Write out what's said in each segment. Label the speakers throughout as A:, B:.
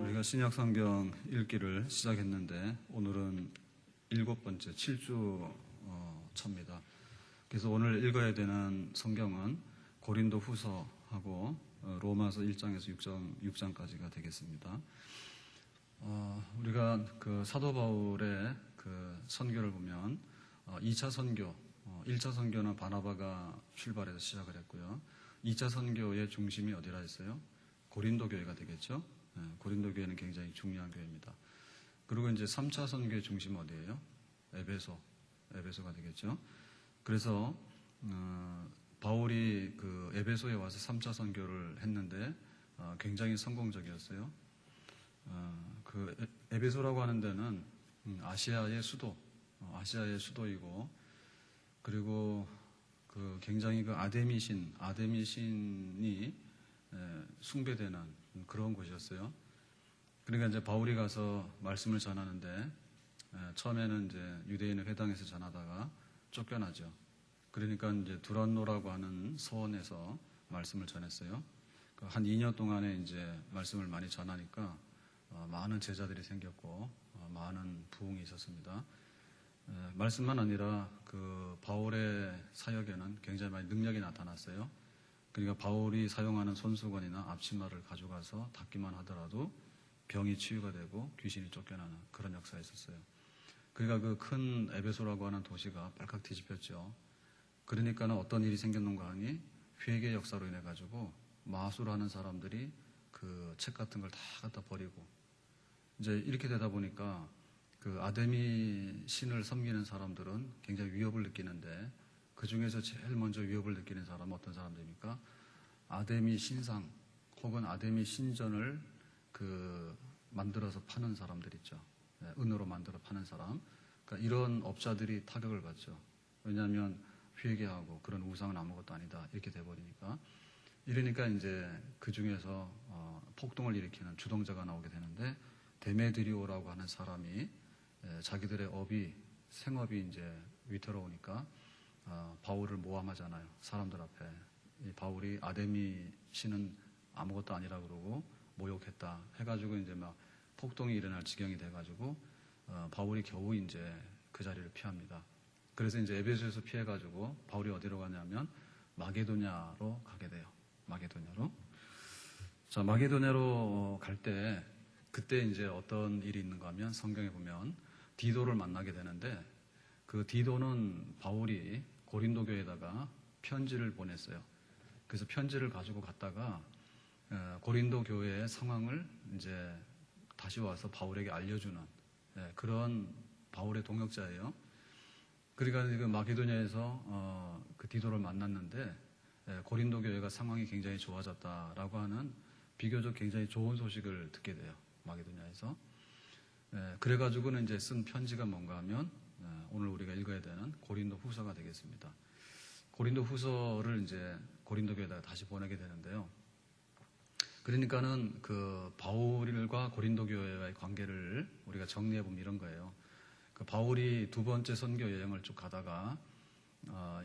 A: 우리가 신약 성경 읽기를 시작했는데 오늘은 7번째 7주 차입니다. 그래서 오늘 읽어야 되는 성경은 고린도 후서하고 로마서 1장에서 6장까지가 되겠습니다. 우리가 그 사도 바울의 그 선교를 보면 2차 선교, 1차 선교는 바나바가 출발해서 시작을 했고요. 2차 선교의 중심이 어디라 했어요? 고린도 교회가 되겠죠. 고린도 교회는 굉장히 중요한 교회입니다. 그리고 이제 3차 선교의 중심은 어디예요? 에베소가 되겠죠. 그래서 바울이 그 에베소에 와서 3차 선교를 했는데 굉장히 성공적이었어요. 그 에베소라고 하는 데는 아시아의 수도이고, 그리고 그 굉장히 그 아데미신이 숭배되는 그런 곳이었어요. 그러니까 이제 바울이 가서 말씀을 전하는데 처음에는 이제 유대인의 회당에서 전하다가 쫓겨나죠. 그러니까 이제 두란노라고 하는 서원에서 말씀을 전했어요. 한 2년 동안에 이제 말씀을 많이 전하니까 많은 제자들이 생겼고 많은 부흥이 있었습니다. 말씀만 아니라 그 바울의 사역에는 굉장히 많이 능력이 나타났어요. 그러니까 바울이 사용하는 손수건이나 앞치마를 가져가서 닦기만 하더라도 병이 치유가 되고 귀신이 쫓겨나는 그런 역사가 있었어요. 그러니까 그 큰 에베소라고 하는 도시가 빨갛 뒤집혔죠. 그러니까는 어떤 일이 생겼는가 하니 회개 역사로 인해 가지고 마술하는 사람들이 그 책 같은 걸 다 갖다 버리고, 이제 이렇게 되다 보니까 그 아데미 신을 섬기는 사람들은 굉장히 위협을 느끼는데, 그 중에서 제일 먼저 위협을 느끼는 사람은 어떤 사람들입니까? 아데미 신상 혹은 아데미 신전을 그 만들어서 파는 사람들 있죠. 은으로 만들어 파는 사람. 그러니까 이런 업자들이 타격을 받죠. 왜냐하면 회개하고 그런 우상은 아무것도 아니다 이렇게 돼버리니까. 이러니까 이제 그 중에서 폭동을 일으키는 주동자가 나오게 되는데, 데메드리오라고 하는 사람이 자기들의 생업이 이제 위태로우니까 바울을 모함하잖아요. 사람들 앞에. 이 바울이 아데미 신은 아무것도 아니라 그러고 모욕했다 해가지고 이제 막 폭동이 일어날 지경이 돼가지고 바울이 겨우 이제 그 자리를 피합니다. 그래서 이제 에베소에서 피해가지고 바울이 어디로 가냐면 마게도냐로 가게 돼요. 마게도냐로. 자, 마게도냐로 갈 때 그때 이제 어떤 일이 있는가 하면 성경에 보면 디도를 만나게 되는데, 그 디도는 바울이 고린도 교회에다가 편지를 보냈어요. 그래서 편지를 가지고 갔다가 고린도 교회의 상황을 이제 다시 와서 바울에게 알려주는 그런 바울의 동역자예요. 그러니까 그 마게도냐에서 그 디도를 만났는데 고린도 교회가 상황이 굉장히 좋아졌다라고 하는 비교적 굉장히 좋은 소식을 듣게 돼요. 마게도냐에서. 그래가지고는 이제 쓴 편지가 뭔가 하면 오늘 우리가 읽어야 되는 고린도 후서가 되겠습니다. 고린도 후서를 이제 고린도 교회에다가 다시 보내게 되는데요. 그러니까는 그 바울과 고린도 교회와의 관계를 우리가 정리해 보면 이런 거예요. 그 바울이 두 번째 선교 여행을 쭉 가다가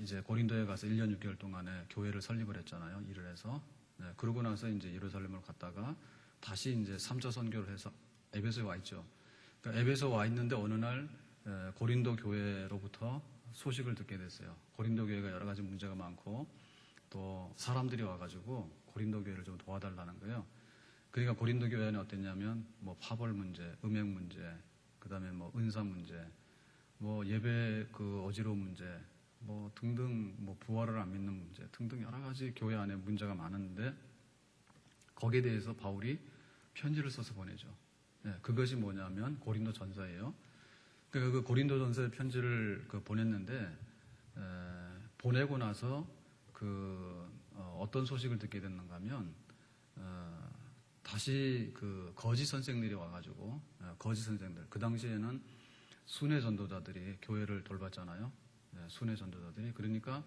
A: 이제 고린도에 가서 1년 6개월 동안에 교회를 설립을 했잖아요. 일을 해서. 그러고 나서 이제 예루살렘으로 갔다가 다시 이제 3차 선교를 해서 에베소에 와 있죠. 그러니까 에베소 와 있는데 어느 날 고린도 교회로부터 소식을 듣게 됐어요. 고린도 교회가 여러 가지 문제가 많고 또 사람들이 와가지고 고린도 교회를 좀 도와달라는 거예요. 그러니까 고린도 교회는 어땠냐면 뭐 파벌 문제, 음행 문제, 그다음에 뭐 은사 문제, 뭐 예배 그 어지러운 문제, 뭐 등등, 뭐 부활을 안 믿는 문제 등등 여러 가지 교회 안에 문제가 많았는데, 거기에 대해서 바울이 편지를 써서 보내죠. 그것이 뭐냐면 고린도 전서예요. 그 고린도 전서의 편지를 보냈는데 보내고 나서 어떤 소식을 듣게 됐는가 하면 다시 그 거짓 선생들이 와가지고 거짓 선생들, 그 당시에는 순회 전도자들이 교회를 돌봤잖아요. 순회 전도자들이. 그러니까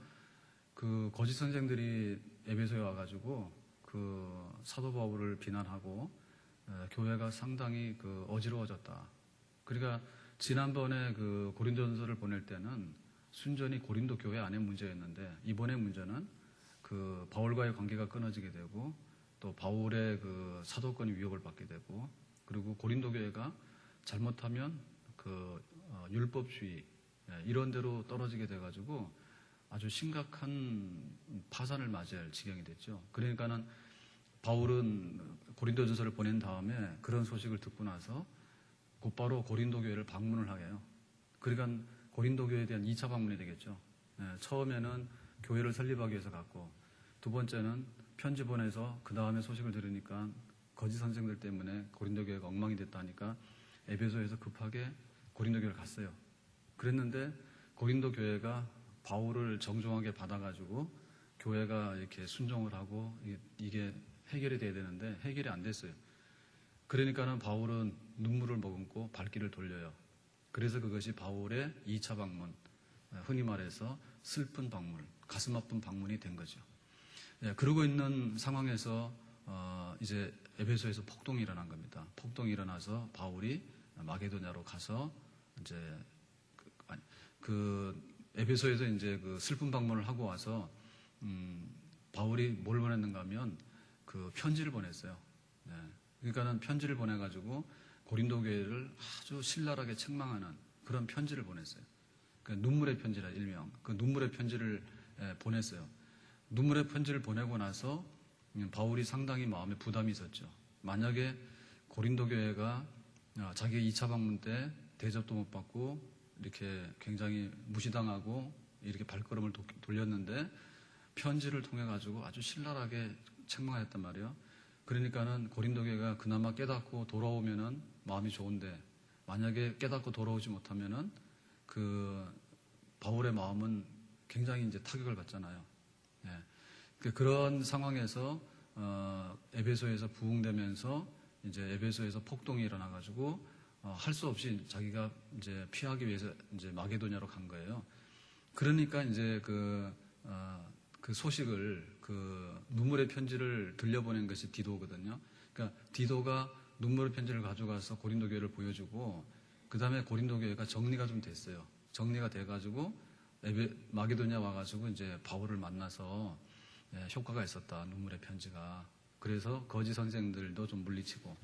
A: 그 거짓 선생들이 에베소에 와가지고 그 사도 바울을 비난하고 교회가 상당히 그 어지러워졌다. 그러니까 지난번에 그 고린도전서를 보낼 때는 순전히 고린도 교회 안의 문제였는데, 이번의 문제는 그 바울과의 관계가 끊어지게 되고 또 바울의 그 사도권이 위협을 받게 되고 그리고 고린도 교회가 잘못하면 율법주의 이런 데로 떨어지게 돼가지고 아주 심각한 파산을 맞이할 지경이 됐죠. 그러니까는 바울은 고린도전서를 보낸 다음에 그런 소식을 듣고 나서 곧바로 고린도 교회를 방문을 하게 해요. 그러니까 고린도 교회에 대한 2차 방문이 되겠죠. 처음에는 교회를 설립하기 위해서 갔고, 두 번째는 편지 보내서 그 다음에 소식을 들으니까 거짓 선생들 때문에 고린도 교회가 엉망이 됐다니까 에베소에서 급하게 고린도 교회를 갔어요. 그랬는데 고린도 교회가 바울을 정중하게 받아가지고 교회가 이렇게 순종을 하고 이게 해결이 돼야 되는데 해결이 안 됐어요. 그러니까는 바울은 눈물을 머금고 발길을 돌려요. 그래서 그것이 바울의 2차 방문, 흔히 말해서 슬픈 방문, 가슴 아픈 방문이 된 거죠. 그러고 있는 상황에서 이제 에베소에서 폭동이 일어난 겁니다. 폭동이 일어나서 바울이 마게도냐로 가서 이제 에베소에서 이제 그 슬픈 방문을 하고 와서 바울이 뭘 보냈는가 하면 그 편지를 보냈어요. 그러니까는 편지를 보내가지고 고린도 교회를 아주 신랄하게 책망하는 그런 편지를 보냈어요. 그 눈물의 편지라 일명 그 눈물의 편지를 보냈어요. 눈물의 편지를 보내고 나서 바울이 상당히 마음에 부담이 있었죠. 만약에 고린도 교회가 자기 2차 방문 때 대접도 못 받고 이렇게 굉장히 무시당하고 이렇게 발걸음을 돌렸는데 편지를 통해 가지고 아주 신랄하게 책망했단 말이에요. 그러니까는 고린도 교회가 그나마 깨닫고 돌아오면은 마음이 좋은데 만약에 깨닫고 돌아오지 못하면은 그 바울의 마음은 굉장히 이제 타격을 받잖아요. 그런 상황에서 에베소에서 부흥되면서 이제 에베소에서 폭동이 일어나 가지고 할 수 없이 자기가 이제 피하기 위해서 이제 마게도냐로 간 거예요. 그러니까 이제 그 소식을 그 눈물의 편지를 들려보낸 것이 디도거든요. 그러니까 디도가 눈물의 편지를 가져가서 고린도 교회를 보여주고 그 다음에 고린도 교회가 정리가 좀 됐어요. 정리가 돼가지고 마게도냐 와가지고 이제 바울을 만나서 효과가 있었다. 눈물의 편지가. 그래서 거짓 선생들도 좀 물리치고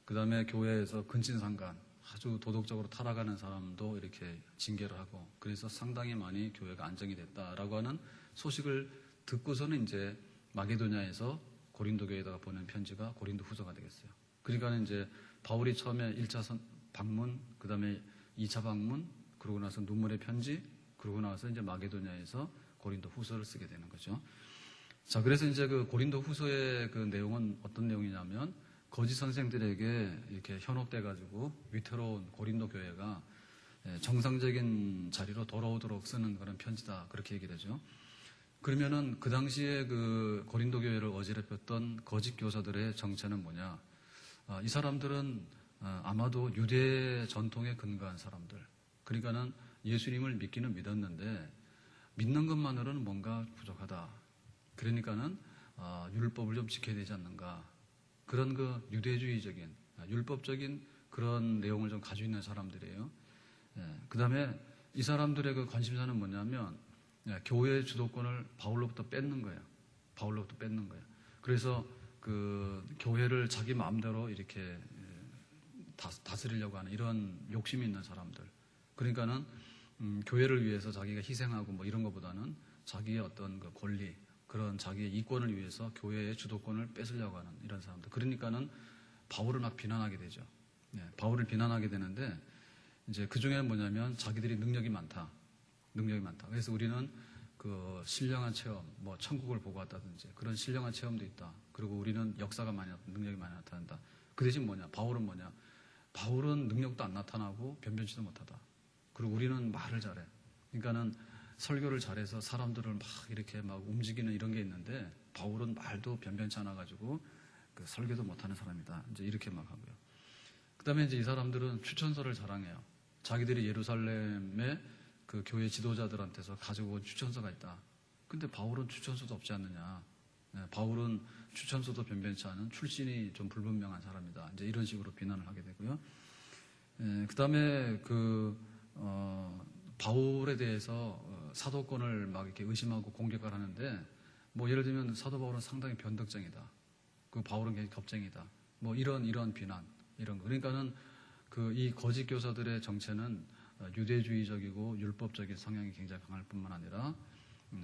A: 그 다음에 교회에서 근친상간 아주 도덕적으로 타락하는 사람도 이렇게 징계를 하고 그래서 상당히 많이 교회가 안정이 됐다라고 하는 소식을 듣고서는 이제 마게도냐에서 고린도 교회에다가 보낸 편지가 고린도 후서가 되겠어요. 그러니까 이제 바울이 처음에 1차 방문, 그 다음에 2차 방문, 그러고 나서 눈물의 편지, 그러고 나서 이제 마게도냐에서 고린도 후서를 쓰게 되는 거죠. 자, 그래서 이제 그 고린도 후서의 그 내용은 어떤 내용이냐면 거짓 선생들에게 이렇게 현혹돼가지고 위태로운 고린도 교회가 정상적인 자리로 돌아오도록 쓰는 그런 편지다. 그렇게 얘기를 하죠. 그러면은 그 당시에 그 고린도 교회를 어지럽혔던 거짓 교사들의 정체는 뭐냐? 이 사람들은 아마도 유대 전통에 근거한 사람들. 그러니까는 예수님을 믿기는 믿었는데 믿는 것만으로는 뭔가 부족하다. 그러니까는 율법을 좀 지켜야 되지 않는가? 그런 그 유대주의적인 율법적인 그런 내용을 좀 가지고 있는 사람들이에요. 그 다음에 이 사람들의 그 관심사는 뭐냐면 교회의 주도권을 바울로부터 뺏는 거예요. 바울로부터 뺏는 거예요. 그래서 그 교회를 자기 마음대로 이렇게 다스리려고 하는 이런 욕심이 있는 사람들. 그러니까는 교회를 위해서 자기가 희생하고 뭐 이런 것보다는 자기의 어떤 그 권리, 그런 자기의 이권을 위해서 교회의 주도권을 뺏으려고 하는 이런 사람들. 그러니까는 바울을 막 비난하게 되죠. 바울을 비난하게 되는데 이제 그 중에는 뭐냐면 자기들이 능력이 많다. 능력이 많다. 그래서 우리는 그 신령한 체험, 뭐 천국을 보고 왔다든지 그런 신령한 체험도 있다. 그리고 우리는 역사가 많이 능력이 많이 나타난다. 그 대신 뭐냐? 바울은 뭐냐? 바울은 능력도 안 나타나고 변변치도 못하다. 그리고 우리는 말을 잘해. 그러니까는 설교를 잘해서 사람들을 막 이렇게 막 움직이는 이런 게 있는데 바울은 말도 변변치 않아 가지고 그 설교도 못하는 사람이다. 이제 이렇게 막 하고요. 그다음에 이제 이 사람들은 추천서를 자랑해요. 자기들이 예루살렘에 그 교회 지도자들한테서 가지고 온 추천서가 있다. 근데 바울은 추천서도 없지 않느냐. 바울은 추천서도 변변치 않은 출신이 좀 불분명한 사람이다. 이제 이런 식으로 비난을 하게 되고요. 그다음에 바울에 대해서 사도권을 막 이렇게 의심하고 공격을 하는데 뭐 예를 들면 사도 바울은 상당히 변덕쟁이다. 그 바울은 굉장히 겁쟁이다. 뭐 이런 비난. 이런 거. 그러니까는 이 거짓 교사들의 정체는 유대주의적이고 율법적인 성향이 굉장히 강할 뿐만 아니라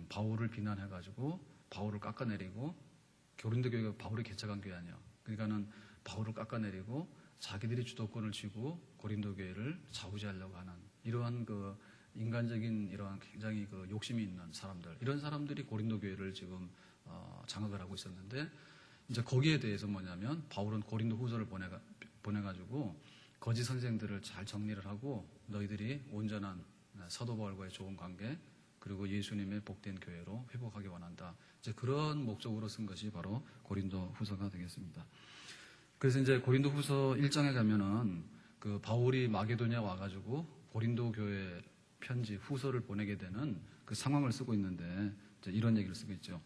A: 바울을 비난해가지고 바울을 깎아내리고, 고린도 교회가 바울이 개척한 교회 아니에요. 그러니까는 바울을 깎아내리고 자기들이 주도권을 쥐고 고린도 교회를 좌우지하려고 하는 이러한 인간적인 이러한 굉장히 욕심이 있는 사람들, 이런 사람들이 고린도 교회를 지금 장악을 하고 있었는데, 이제 거기에 대해서 뭐냐면 바울은 고린도 후서를 보내가지고 거짓 선생들을 잘 정리를 하고, 너희들이 온전한 사도 바울과의 좋은 관계, 그리고 예수님의 복된 교회로 회복하기 원한다. 이제 그런 목적으로 쓴 것이 바로 고린도 후서가 되겠습니다. 그래서 이제 고린도 후서 1장에 가면은 바울이 마게도냐 와가지고 고린도 교회 편지 후서를 보내게 되는 그 상황을 쓰고 있는데, 이제 이런 얘기를 쓰고 있죠.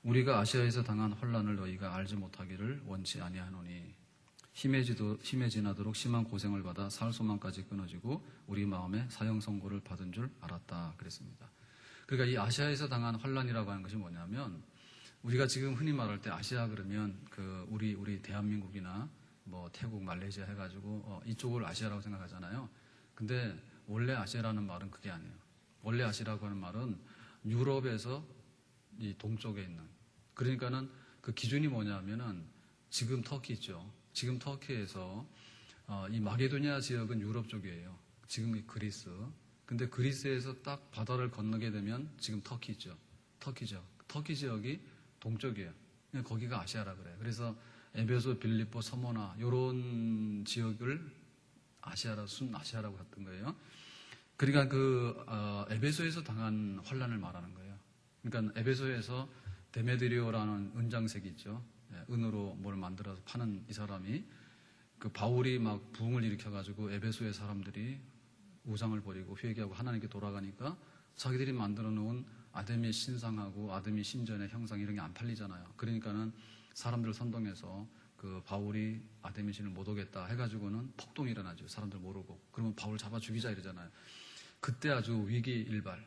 A: 우리가 아시아에서 당한 혼란을 너희가 알지 못하기를 원치 아니하노니 심해지나도록 심한 고생을 받아 살 소망까지 끊어지고 우리 마음에 사형 선고를 받은 줄 알았다 그랬습니다. 그러니까 이 아시아에서 당한 혼란이라고 하는 것이 뭐냐면, 우리가 지금 흔히 말할 때 아시아 그러면 우리 대한민국이나 뭐 태국, 말레이시아 해가지고 이쪽을 아시아라고 생각하잖아요. 근데 원래 아시아라는 말은 그게 아니에요. 원래 아시아라고 하는 말은 유럽에서 이 동쪽에 있는, 그러니까는 그 기준이 뭐냐면은 지금 터키 있죠. 지금 터키에서 이 마게도니아 지역은 유럽 쪽이에요. 지금 이 그리스. 근데 그리스에서 딱 바다를 건너게 되면 지금 터키 있죠. 터키죠. 터키 지역이 동쪽이에요. 거기가 아시아라 그래요. 그래서 에베소, 빌립보, 서모나 이런 지역을 순 아시아라고 했던 거예요. 그러니까 에베소에서 당한 환란을 말하는 거예요. 그러니까 에베소에서 데메드리오라는 은장색이 있죠. 은으로 뭘 만들어서 파는 이 사람이, 바울이 막 부흥을 일으켜가지고 에베소의 사람들이 우상을 버리고 회개하고 하나님께 돌아가니까 자기들이 만들어 놓은 아데미 신상하고 아데미 신전의 형상 이런 게 안 팔리잖아요. 그러니까는 사람들을 선동해서 바울이 아데미 신을 못 오겠다 해가지고는 폭동이 일어나죠. 사람들 모르고. 그러면 바울 잡아 죽이자 이러잖아요. 그때 아주 위기일발,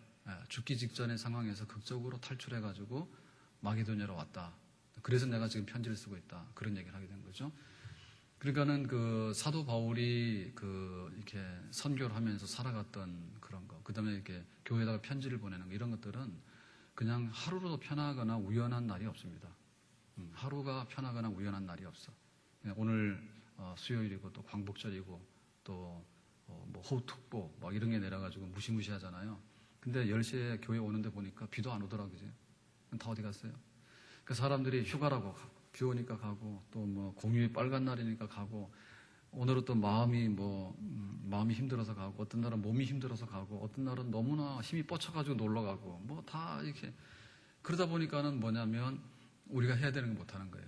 A: 죽기 직전의 상황에서 극적으로 탈출해가지고 마게도냐로 왔다. 그래서 내가 지금 편지를 쓰고 있다. 그런 얘기를 하게 된 거죠. 그러니까는 사도 바울이 이렇게 선교를 하면서 살아갔던 그런 거, 그 다음에 이렇게 교회에다가 편지를 보내는 거, 이런 것들은 그냥 하루도 편하거나 우연한 날이 없습니다. 하루가 편하거나 우연한 날이 없어. 오늘 수요일이고 또 광복절이고 또 뭐 호우특보 막 이런 게 내려가지고 무시무시하잖아요. 근데 10시에 교회 오는데 보니까 비도 안 오더라고요. 다 어디 갔어요? 그 사람들이 휴가라고 비 오니까 가고, 또 뭐 공휴일 빨간 날이니까 가고, 오늘은 또 마음이 힘들어서 가고, 어떤 날은 몸이 힘들어서 가고, 어떤 날은 너무나 힘이 뻗쳐가지고 놀러 가고, 뭐 다 이렇게. 그러다 보니까는 뭐냐면 우리가 해야 되는 거 못 하는 거예요.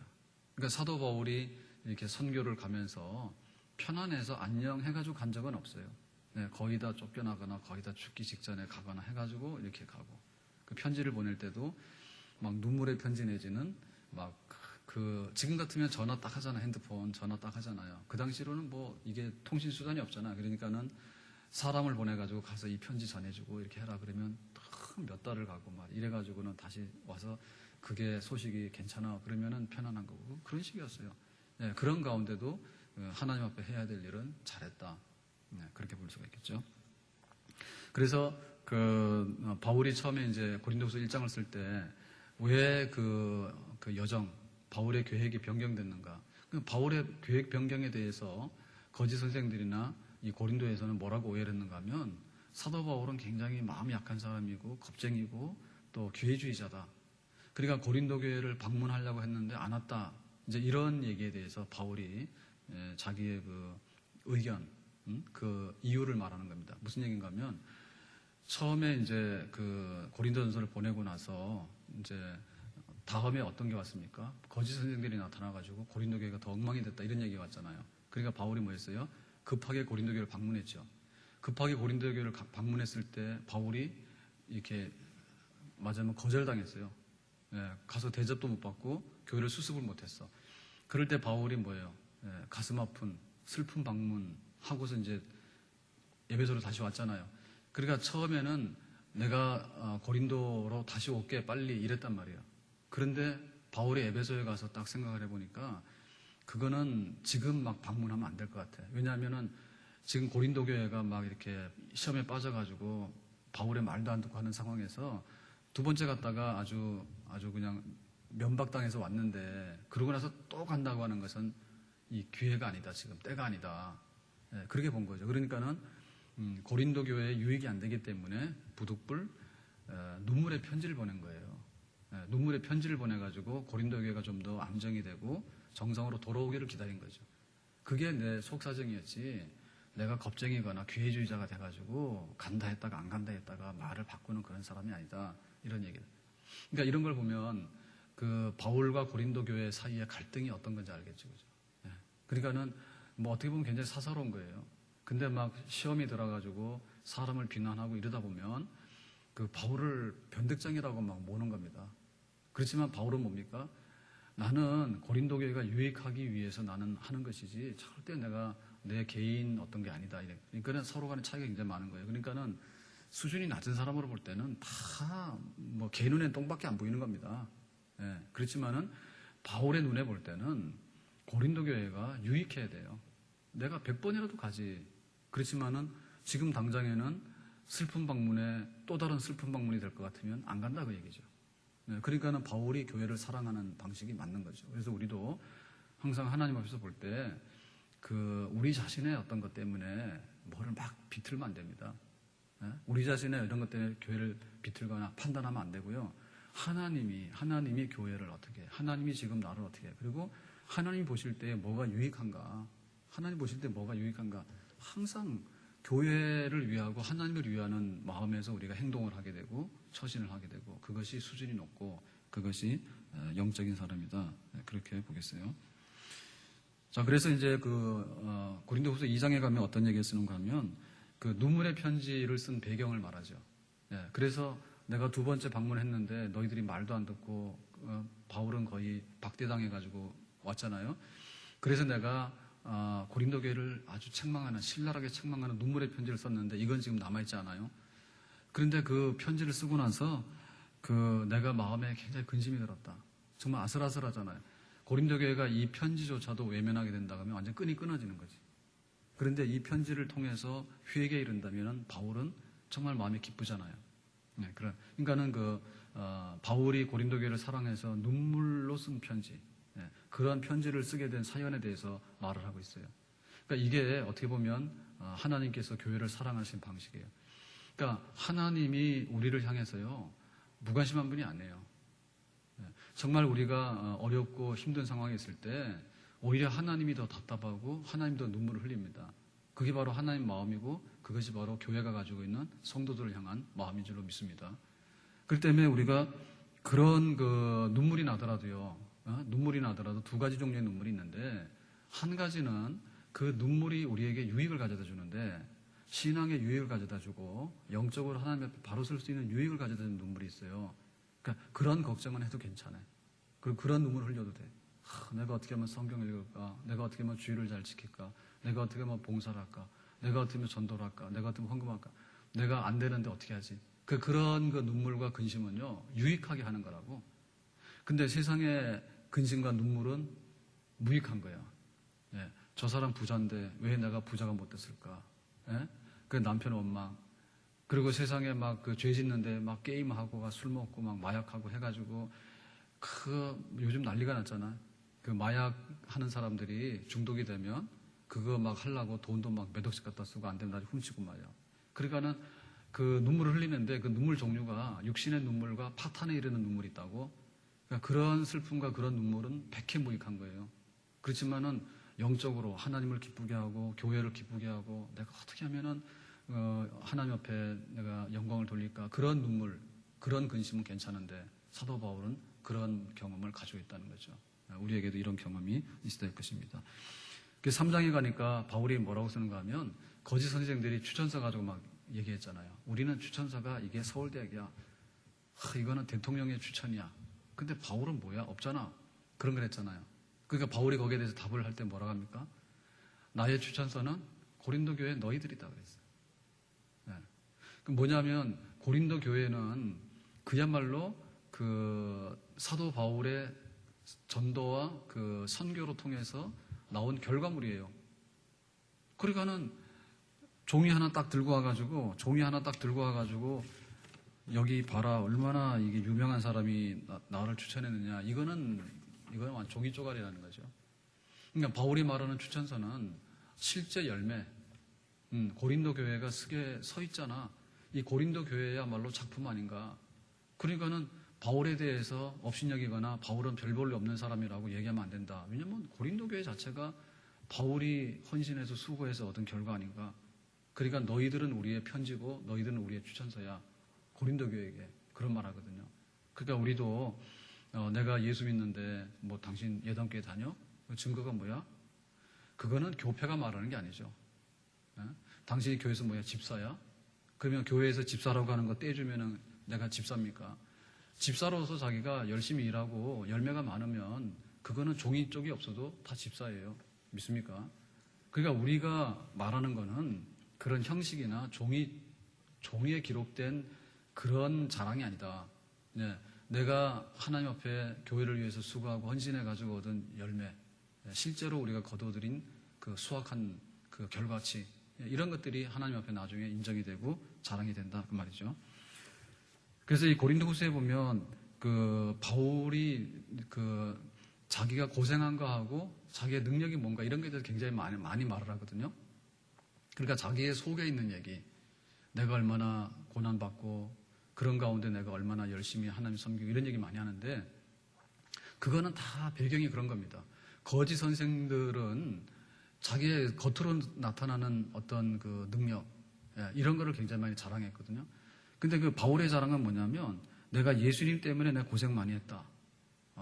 A: 그러니까 사도 바울이 이렇게 선교를 가면서 편안해서 안녕 해가지고 간 적은 없어요. 네, 거의 다 쫓겨나거나 거의 다 죽기 직전에 가거나 해가지고 이렇게 가고, 그 편지를 보낼 때도 막 눈물의 편지 내지는 지금 같으면 전화 딱 하잖아. 핸드폰 전화 딱 하잖아요. 그 당시로는 뭐 이게 통신 수단이 없잖아. 그러니까는 사람을 보내가지고 가서 이 편지 전해주고 이렇게 해라 그러면 몇 달을 가고 막 이래가지고는 다시 와서 그게 소식이 괜찮아 그러면은 편안한 거고, 그런 식이었어요. 네, 그런 가운데도 하나님 앞에 해야 될 일은 잘했다. 네, 그렇게 볼 수가 있겠죠. 그래서 바울이 처음에 이제 고린도후서 1장을 쓸 때 왜 여정, 바울의 계획이 변경됐는가? 바울의 계획 변경에 대해서 거짓 선생들이나 이 고린도에서는 뭐라고 오해를 했는가 하면, 사도 바울은 굉장히 마음이 약한 사람이고 겁쟁이고 또 기회주의자다. 그러니까 고린도 교회를 방문하려고 했는데 안 왔다. 이제 이런 얘기에 대해서 바울이 자기의 의견, 그 이유를 말하는 겁니다. 무슨 얘기인가 하면, 처음에 이제 고린도전서를 보내고 나서 이제 다음에 어떤 게 왔습니까? 거짓 선생들이 나타나가지고 고린도 교회가 더 엉망이 됐다, 이런 얘기가 왔잖아요. 그러니까 바울이 뭐 했어요? 급하게 고린도 교회를 방문했죠. 급하게 고린도 교회를 방문했을 때 바울이 이렇게 맞으면 거절당했어요. 가서 대접도 못 받고 교회를 수습을 못했어. 그럴 때 바울이 뭐예요? 가슴 아픈 슬픈 방문하고서 이제 에베소로 다시 왔잖아요. 그러니까 처음에는 내가 고린도로 다시 올게 빨리 이랬단 말이에요. 그런데 바울이 에베소에 가서 딱 생각을 해보니까 그거는 지금 막 방문하면 안 될 것 같아요. 왜냐하면은 지금 고린도 교회가 막 이렇게 시험에 빠져가지고 바울의 말도 안 듣고 하는 상황에서 두 번째 갔다가 아주 그냥 면박당해서 왔는데 그러고 나서 또 간다고 하는 것은 이 기회가 아니다. 지금 때가 아니다. 예, 그렇게 본 거죠. 그러니까는 고린도 교회에 유익이 안 되기 때문에 부득불 눈물의 편지를 보낸 거예요. 예, 눈물의 편지를 보내가지고 고린도 교회가 좀 더 안정이 되고 정상으로 돌아오기를 기다린 거죠. 그게 내 속사정이었지. 내가 겁쟁이거나 기회주의자가 돼가지고 간다 했다가 안 간다 했다가 말을 바꾸는 그런 사람이 아니다. 이런 얘기를. 그러니까 이런 걸 보면 그 바울과 고린도 교회 사이의 갈등이 어떤 건지 알겠죠, 그죠? 예. 그러니까는 뭐 어떻게 보면 굉장히 사사로운 거예요. 근데 막 시험이 들어가지고 사람을 비난하고 이러다 보면 그 바울을 변덕장이라고 막 모는 겁니다. 그렇지만 바울은 뭡니까? 나는 고린도 교회가 유익하기 위해서 나는 하는 것이지 절대 내가 내 개인 어떤 게 아니다. 그러니까는 서로 간의 차이가 굉장히 많은 거예요. 그러니까는 수준이 낮은 사람으로 볼 때는 다 뭐 개 눈엔 똥밖에 안 보이는 겁니다. 예, 그렇지만은 바울의 눈에 볼 때는 고린도 교회가 유익해야 돼요. 내가 100번이라도 가지. 그렇지만은 지금 당장에는 슬픈 방문에 또 다른 슬픈 방문이 될 것 같으면 안 간다 그 얘기죠. 네, 그러니까는 바울이 교회를 사랑하는 방식이 맞는 거죠. 그래서 우리도 항상 하나님 앞에서 볼 때 그 우리 자신의 어떤 것 때문에 뭐를 막 비틀면 안 됩니다. 네? 우리 자신의 이런 것 때문에 교회를 비틀거나 판단하면 안 되고요. 하나님이 교회를 어떻게 해? 하나님이 지금 나를 어떻게 해? 그리고 하나님이 보실 때 뭐가 유익한가? 하나님 보실 때 뭐가 유익한가? 항상 교회를 위하고 하나님을 위하는 마음에서 우리가 행동을 하게 되고 처신을 하게 되고 그것이 수준이 높고 그것이 영적인 사람이다. 그렇게 보겠어요. 자, 그래서 이제 고린도후서 2장에 가면 어떤 얘기를 쓰는가 하면 그 눈물의 편지를 쓴 배경을 말하죠. 예, 그래서 내가 두 번째 방문했는데 너희들이 말도 안 듣고 바울은 거의 박대당해가지고 왔잖아요. 그래서 내가 고린도 교회를 아주 신랄하게 책망하는 눈물의 편지를 썼는데 이건 지금 남아있지 않아요. 그런데 그 편지를 쓰고 나서 내가 마음에 굉장히 근심이 들었다. 정말 아슬아슬하잖아요. 고린도 교회가 이 편지조차도 외면하게 된다 하면 완전 끈이 끊어지는 거지. 그런데 이 편지를 통해서 회개에 이른다면 바울은 정말 마음이 기쁘잖아요. 네, 그러니까는 바울이 고린도 교회를 사랑해서 눈물로 쓴 편지, 네, 그런 편지를 쓰게 된 사연에 대해서 말을 하고 있어요. 그러니까 이게 어떻게 보면 하나님께서 교회를 사랑하신 방식이에요. 그러니까 하나님이 우리를 향해서요 무관심한 분이 아니에요. 정말 우리가 어렵고 힘든 상황에 있을 때 오히려 하나님이 더 답답하고 하나님이 더 눈물을 흘립니다. 그게 바로 하나님 마음이고 그것이 바로 교회가 가지고 있는 성도들을 향한 마음인 줄로 믿습니다. 그렇기 때문에 우리가 그런 눈물이 나더라도 두 가지 종류의 눈물이 있는데 한 가지는 그 눈물이 우리에게 유익을 가져다 주는데 신앙의 유익을 가져다 주고 영적으로 하나님 앞에 바로 설 수 있는 유익을 가져다 주는 눈물이 있어요. 그러니까 그런 걱정은 해도 괜찮아요. 그리고 그런 눈물을 흘려도 돼. 내가 어떻게 하면 성경을 읽을까? 내가 어떻게 하면 주의를 잘 지킬까? 내가 어떻게 하면 봉사를 할까? 내가 어떻게 하면 전도를 할까? 내가 어떻게 하면 헌금할까? 내가 안 되는데 어떻게 하지? 그런 눈물과 근심은요, 유익하게 하는 거라고. 근데 세상의 근심과 눈물은 무익한 거야. 예, 저 사람 부자인데 왜 내가 부자가 못 됐을까? 예? 그 남편 원망. 그리고 세상에 죄 짓는데 막 게임하고 술 먹고 막 마약하고 해가지고 요즘 난리가 났잖아. 그 마약 하는 사람들이 중독이 되면 그거 막 하려고 돈도 막 몇 억씩 갖다 쓰고 안 되면 나중에 훔치고 말이야. 그러니까는 그 눈물을 흘리는데 그 눈물 종류가 육신의 눈물과 파탄에 이르는 눈물이 있다고. 그러니까 그런 슬픔과 그런 눈물은 백해무익한 거예요. 그렇지만은 영적으로 하나님을 기쁘게 하고 교회를 기쁘게 하고 내가 어떻게 하면은 하나님 앞에 내가 영광을 돌릴까? 그런 눈물, 그런 근심은 괜찮은데 사도 바울은 그런 경험을 가지고 있다는 거죠. 우리에게도 이런 경험이 있어야 될 것입니다. 3장에 가니까 바울이 뭐라고 쓰는가 하면 거짓 선생들이 추천서 가지고 막 얘기했잖아요. 우리는 추천서가 이게 서울대학이야. 이거는 대통령의 추천이야. 근데 바울은 뭐야? 없잖아. 그런 걸 했잖아요. 그러니까 바울이 거기에 대해서 답을 할 때 뭐라고 합니까? 나의 추천서는 고린도 교회 너희들이다 그랬어요. 네. 뭐냐면 고린도 교회는 그야말로 사도 바울의 전도와 그 선교로 통해서 나온 결과물이에요. 그러니까는 종이 하나 딱 들고 와가지고 여기 봐라, 얼마나 이게 유명한 사람이 나를 추천했느냐. 이거는 종이 쪼가리라는 거죠. 그러니까 바울이 말하는 추천서는 실제 열매. 고린도 교회가 쓰게 서 있잖아. 이 고린도 교회야말로 작품 아닌가. 그러니까는 바울에 대해서 업신여기거나 바울은 별 볼일 없는 사람이라고 얘기하면 안 된다. 왜냐면 고린도 교회 자체가 바울이 헌신해서 수고해서 얻은 결과 아닌가. 그러니까 너희들은 우리의 편지고 너희들은 우리의 추천서야. 고린도 교회에게 그런 말 하거든요. 그러니까 우리도 내가 예수 믿는데 뭐 당신 예당교회 다녀? 증거가 뭐야? 그거는 교회가 말하는 게 아니죠. 당신이 교회에서 뭐야? 집사야? 그러면 교회에서 집사라고 하는 거 떼주면은 내가 집사입니까? 집사로서 자기가 열심히 일하고 열매가 많으면 그거는 종이 쪽이 없어도 다 집사예요. 믿습니까? 그러니까 우리가 말하는 거는 그런 형식이나 종이에 기록된 그런 자랑이 아니다. 네, 내가 하나님 앞에 교회를 위해서 수고하고 헌신해가지고 얻은 열매, 실제로 우리가 거둬들인 그 수확한 그 결과치, 이런 것들이 하나님 앞에 나중에 인정이 되고 자랑이 된다. 그 말이죠. 그래서 이 고린도후서에 보면 그 바울이 그 자기가 고생한 거하고 자기의 능력이 뭔가 이런 것에 대해서 굉장히 많이 말을 하거든요. 그러니까 자기의 속에 있는 얘기, 내가 얼마나 고난받고 그런 가운데 내가 얼마나 열심히 하나님 섬기고 이런 얘기 많이 하는데 그거는 다 배경이 그런 겁니다. 거짓 선생들은 자기의 겉으로 나타나는 어떤 그 능력, 이런 거를 굉장히 많이 자랑했거든요. 근데 그 바울의 자랑은 뭐냐면 내가 예수님 때문에 내가 고생 많이 했다.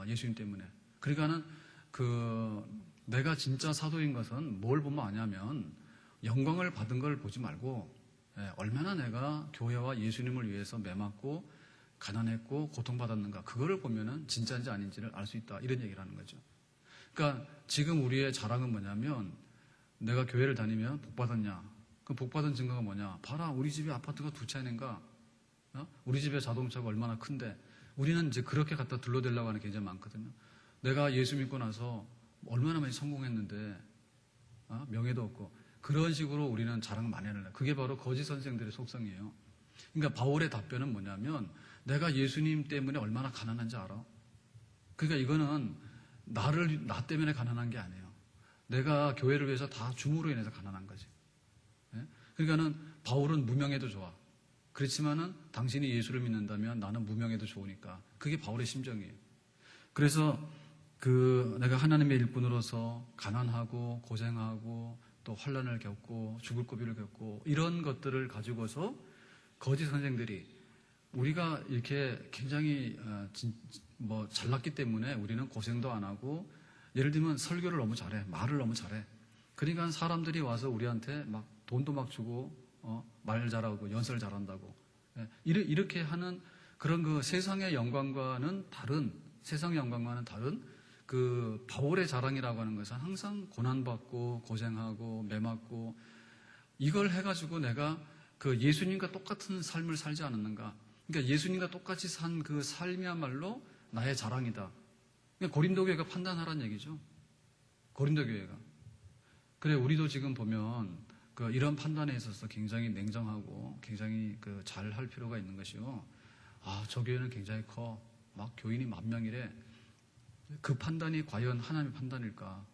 A: 예수님 때문에. 그러니까는 내가 진짜 사도인 것은 뭘 보면 아냐면 영광을 받은 걸 보지 말고 얼마나 내가 교회와 예수님을 위해서 매맞고 가난했고 고통받았는가, 그거를 보면은 진짜인지 아닌지를 알 수 있다. 이런 얘기를 하는 거죠. 그러니까 지금 우리의 자랑은 뭐냐면 내가 교회를 다니면 복 받았냐? 그 복 받은 증거가 뭐냐? 봐라, 우리 집에 아파트가 2채인가? 우리 집에 자동차가 얼마나 큰데. 우리는 이제 그렇게 갖다 둘러대려고 하는 게 굉장히 많거든요. 내가 예수 믿고 나서 얼마나 많이 성공했는데 명예도 없고, 그런 식으로 우리는 자랑을 많이 하는 거예요. 그게 바로 거짓 선생들의 속성이에요. 그러니까 바울의 답변은 뭐냐면 내가 예수님 때문에 얼마나 가난한지 알아? 그러니까 이거는 나 때문에 가난한 게 아니에요. 내가 교회를 위해서 다 줌으로 인해서 가난한 거지. 그러니까는 바울은 무명해도 좋아. 그렇지만은 당신이 예수를 믿는다면 나는 무명해도 좋으니까. 그게 바울의 심정이에요. 그래서 내가 하나님의 일꾼으로서 가난하고 고생하고 또 환난을 겪고 죽을 고비를 겪고 이런 것들을 가지고서 거짓 선생들이 우리가 이렇게 굉장히 잘났기 때문에 우리는 고생도 안 하고, 예를 들면 설교를 너무 잘해, 말을 너무 잘해. 그러니까 사람들이 와서 우리한테 막 돈도 막 주고 말 잘하고 연설 잘한다고 이렇게 하는 그런 그 세상의 영광과는 다른 그 바울의 자랑이라고 하는 것은 항상 고난받고 고생하고 매맞고 이걸 해가지고 내가 그 예수님과 똑같은 삶을 살지 않았는가. 그러니까 예수님과 똑같이 산 그 삶이야말로 나의 자랑이다. 그러니까 고린도 교회가 판단하라는 얘기죠. 고린도 교회가. 그래, 우리도 지금 보면 이런 판단에 있어서 굉장히 냉정하고 굉장히 잘 할 필요가 있는 것이요. 저 교회는 굉장히 커. 막 교인이 10,000명이래. 그 판단이 과연 하나님의 판단일까?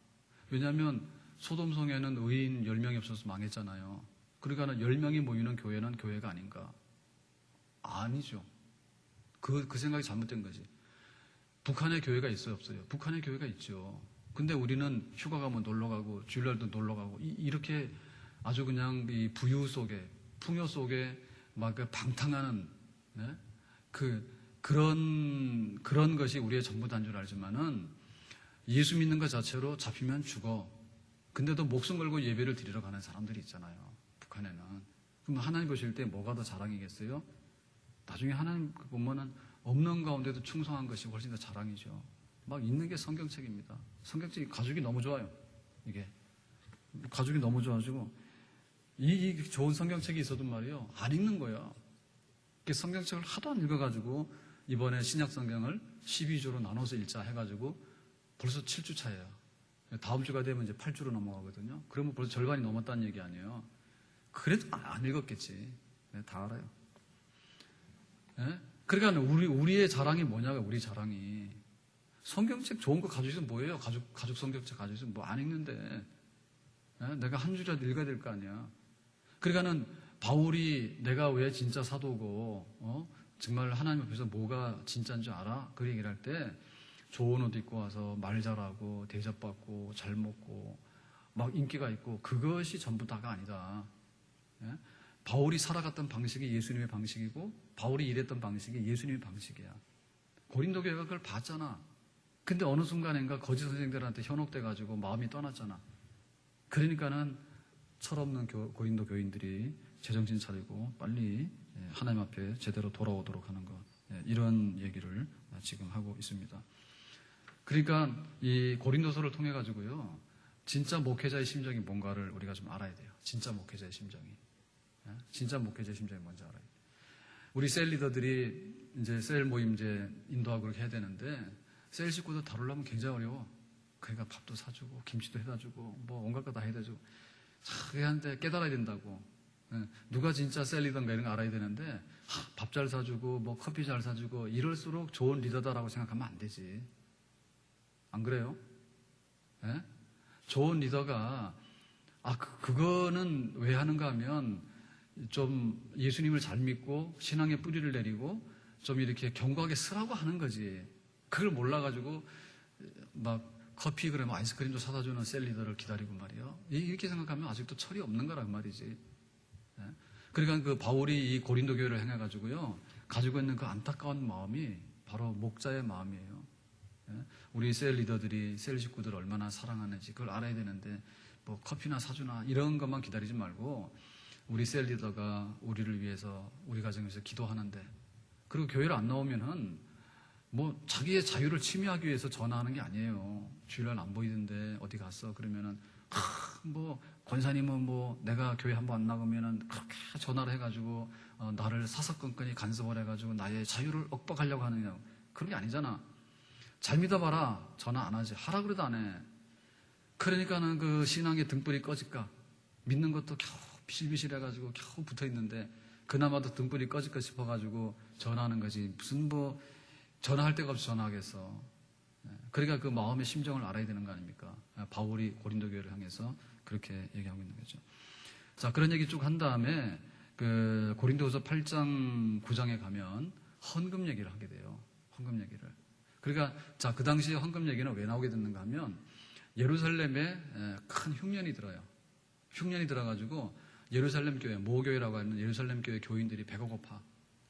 A: 왜냐하면 소돔성에는 의인 10명이 없어서 망했잖아요. 그러니까 10명이 모이는 교회는 교회가 아닌가? 아니죠. 그 생각이 잘못된 거지. 북한에 교회가 있어요, 없어요? 북한에 교회가 있죠. 근데 우리는 휴가 가면 놀러 가고 주일날도 놀러 가고 이렇게 아주 그냥 이 부유 속에 풍요 속에 막 방탕하는 그런 것이 우리의 전부다인 줄 알지만은 예수 믿는 것 자체로 잡히면 죽어. 근데도 목숨 걸고 예배를 드리러 가는 사람들이 있잖아요. 북한에는. 그럼 하나님 보실 때 뭐가 더 자랑이겠어요? 나중에 하나님 보면은 없는 가운데도 충성한 것이 훨씬 더 자랑이죠. 막 있는 게 성경책입니다. 성경책이 가죽이 너무 좋아요. 이게 가죽이 너무 좋아가지고 이 좋은 성경책이 있어도 말이에요, 안 읽는 거예요. 성경책을 하도 안 읽어가지고 이번에 신약 성경을 12조로 나눠서 읽자 해가지고 벌써 7주 차예요. 다음 주가 되면 이제 8주로 넘어가거든요. 그러면 벌써 절반이 넘었다는 얘기 아니에요. 그래도 안 읽었겠지. 네, 다 알아요. 네? 그러니까 우리의 자랑이 뭐냐고, 우리 자랑이. 성경책 좋은 거 가지고 있으면 뭐예요? 가족 성경책 가지고 있으면 뭐 안 읽는데. 네? 내가 한 줄이라도 읽어야 될 거 아니야. 그러니까는 바울이 내가 왜 진짜 사도고, 정말 하나님 앞에서 뭐가 진짜인 줄 알아? 그 얘기를 할 때 좋은 옷 입고 와서 말 잘하고 대접받고 잘 먹고 막 인기가 있고 그것이 전부 다가 아니다. 예? 바울이 살아갔던 방식이 예수님의 방식이고 바울이 일했던 방식이 예수님의 방식이야. 고린도 교회가 그걸 봤잖아. 근데 어느 순간인가 거짓 선생들한테 현혹돼가지고 마음이 떠났잖아. 그러니까는 철없는 고린도 교인들이 제정신 차리고 빨리 하나님 앞에 제대로 돌아오도록 하는 것, 이런 얘기를 지금 하고 있습니다. 그러니까 이 고린도서를 통해 가지고요, 진짜 목회자의 심정이 뭔가를 우리가 좀 알아야 돼요. 진짜 목회자의 심정이. 진짜 목회자의 심정이 뭔지 알아야 돼요. 우리 셀 리더들이 이제 셀 모임 이제 인도하고 그렇게 해야 되는데 셀 식구들 다루려면 굉장히 어려워. 그러니까 밥도 사주고 김치도 해다 주고 뭐 온갖 거 다 해다 주고 자기한테 깨달아야 된다고. 누가 진짜 셀 리더인가 이런 거 알아야 되는데 밥 잘 사주고 뭐 커피 잘 사주고 이럴수록 좋은 리더다라고 생각하면 안 되지. 안 그래요? 예? 좋은 리더가 그거는 왜 하는가 하면 좀 예수님을 잘 믿고 신앙의 뿌리를 내리고 좀 이렇게 견고하게 쓰라고 하는 거지. 그걸 몰라가지고 막 커피 그러면 아이스크림도 사다 주는 셀 리더를 기다리고 말이요. 이렇게 생각하면 아직도 철이 없는 거란 말이지. 예? 그러니까 그 바울이 이 고린도 교회를 향해 가지고요 가지고 있는 그 안타까운 마음이 바로 목자의 마음이에요. 예? 우리 셀 리더들이 셀 식구들 얼마나 사랑하는지 그걸 알아야 되는데 뭐 커피나 사주나 이런 것만 기다리지 말고 우리 셀 리더가 우리를 위해서 우리 가정에서 기도하는데 그리고 교회를 안 나오면은 뭐 자기의 자유를 침해하기 위해서 전화하는 게 아니에요. 주일날 안 보이던데 어디 갔어? 그러면은 뭐 권사님은 뭐 내가 교회 한번 안 나가면은 그렇게 전화를 해가지고 나를 사사건건히 간섭을 해가지고 나의 자유를 억박하려고 하느냐. 그런 게 아니잖아. 잘 믿어봐라. 전화 안 하지. 하라 그래도 안 해. 그러니까는 그 신앙의 등불이 꺼질까? 믿는 것도 겨우 비실비실해가지고 겨우 붙어있는데 그나마도 등불이 꺼질까 싶어가지고 전화하는 거지. 무슨 뭐 전화할 데가 없이 전화하겠어. 그러니까 그 마음의 심정을 알아야 되는 거 아닙니까? 바울이 고린도 교회를 향해서 그렇게 얘기하고 있는 거죠. 자, 그런 얘기 쭉 한 다음에 그 고린도후서 8장 9장에 가면 헌금 얘기를 하게 돼요. 헌금 얘기를. 그러니까 자, 그 당시에 헌금 얘기는 왜 나오게 됐는가 하면 예루살렘에 큰 흉년이 들어요. 흉년이 들어가지고 예루살렘 교회, 모교회라고 하는 예루살렘 교회 교인들이 배가 고파.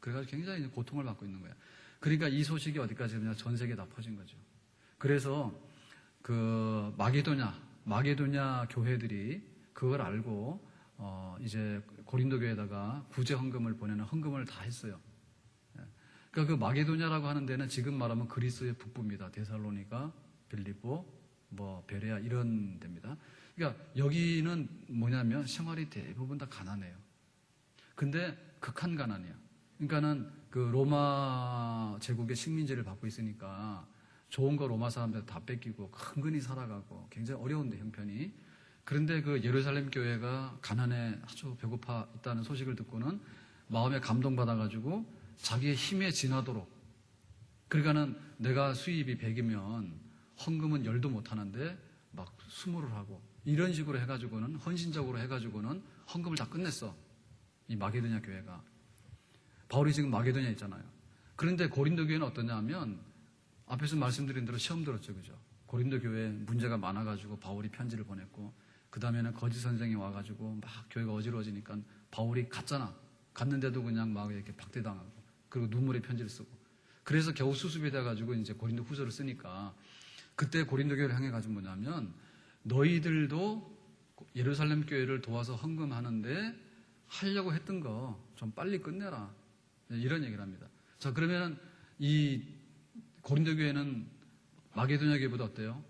A: 그래가지고 굉장히 고통을 받고 있는 거예요. 그러니까 이 소식이 어디까지 그냥 전 세계에 다 퍼진 거죠. 그래서 그 마게도냐 교회들이 그걸 알고 이제 고린도 교회에다가 구제 헌금을 보내는 헌금을 다 했어요. 그러니까 그 마게도냐라고 하는 데는 지금 말하면 그리스의 북부입니다. 데살로니가, 빌립보, 뭐 베레아 이런 데입니다. 그러니까 여기는 뭐냐면 생활이 대부분 다 가난해요. 근데 극한 가난이야. 그러니까는 그 로마 제국의 식민지를 받고 있으니까 좋은 거 로마 사람들 다 뺏기고 근근히 살아가고 굉장히 어려운데 형편이. 그런데 그 예루살렘 교회가 가난해 아주 배고파 있다는 소식을 듣고는 마음에 감동받아가지고 자기의 힘에 지나도록, 그러니까는 내가 수입이 100이면 헌금은 10도 못하는데 막 20를 하고 이런 식으로 해가지고는 헌신적으로 해가지고는 헌금을 다 끝냈어. 이 마게도냐 교회가. 바울이 지금 마게도냐 있잖아요. 그런데 고린도 교회는 어떠냐 하면 앞에서 말씀드린 대로 시험 들었죠. 그죠? 고린도 교회에 문제가 많아가지고 바울이 편지를 보냈고 그 다음에는 거짓 선생이 와가지고 막 교회가 어지러워지니까 바울이 갔잖아. 갔는데도 그냥 막 이렇게 박대당하고 그리고 눈물의 편지를 쓰고 그래서 겨우 수습이 돼가지고 이제 고린도 후서를 쓰니까 그때 고린도 교회를 향해 가지고 뭐냐면 너희들도 예루살렘 교회를 도와서 헌금하는데 하려고 했던 거 좀 빨리 끝내라. 이런 얘기를 합니다. 자, 그러면 이 고린도 교회는 마게도냐 교회보다 어때요?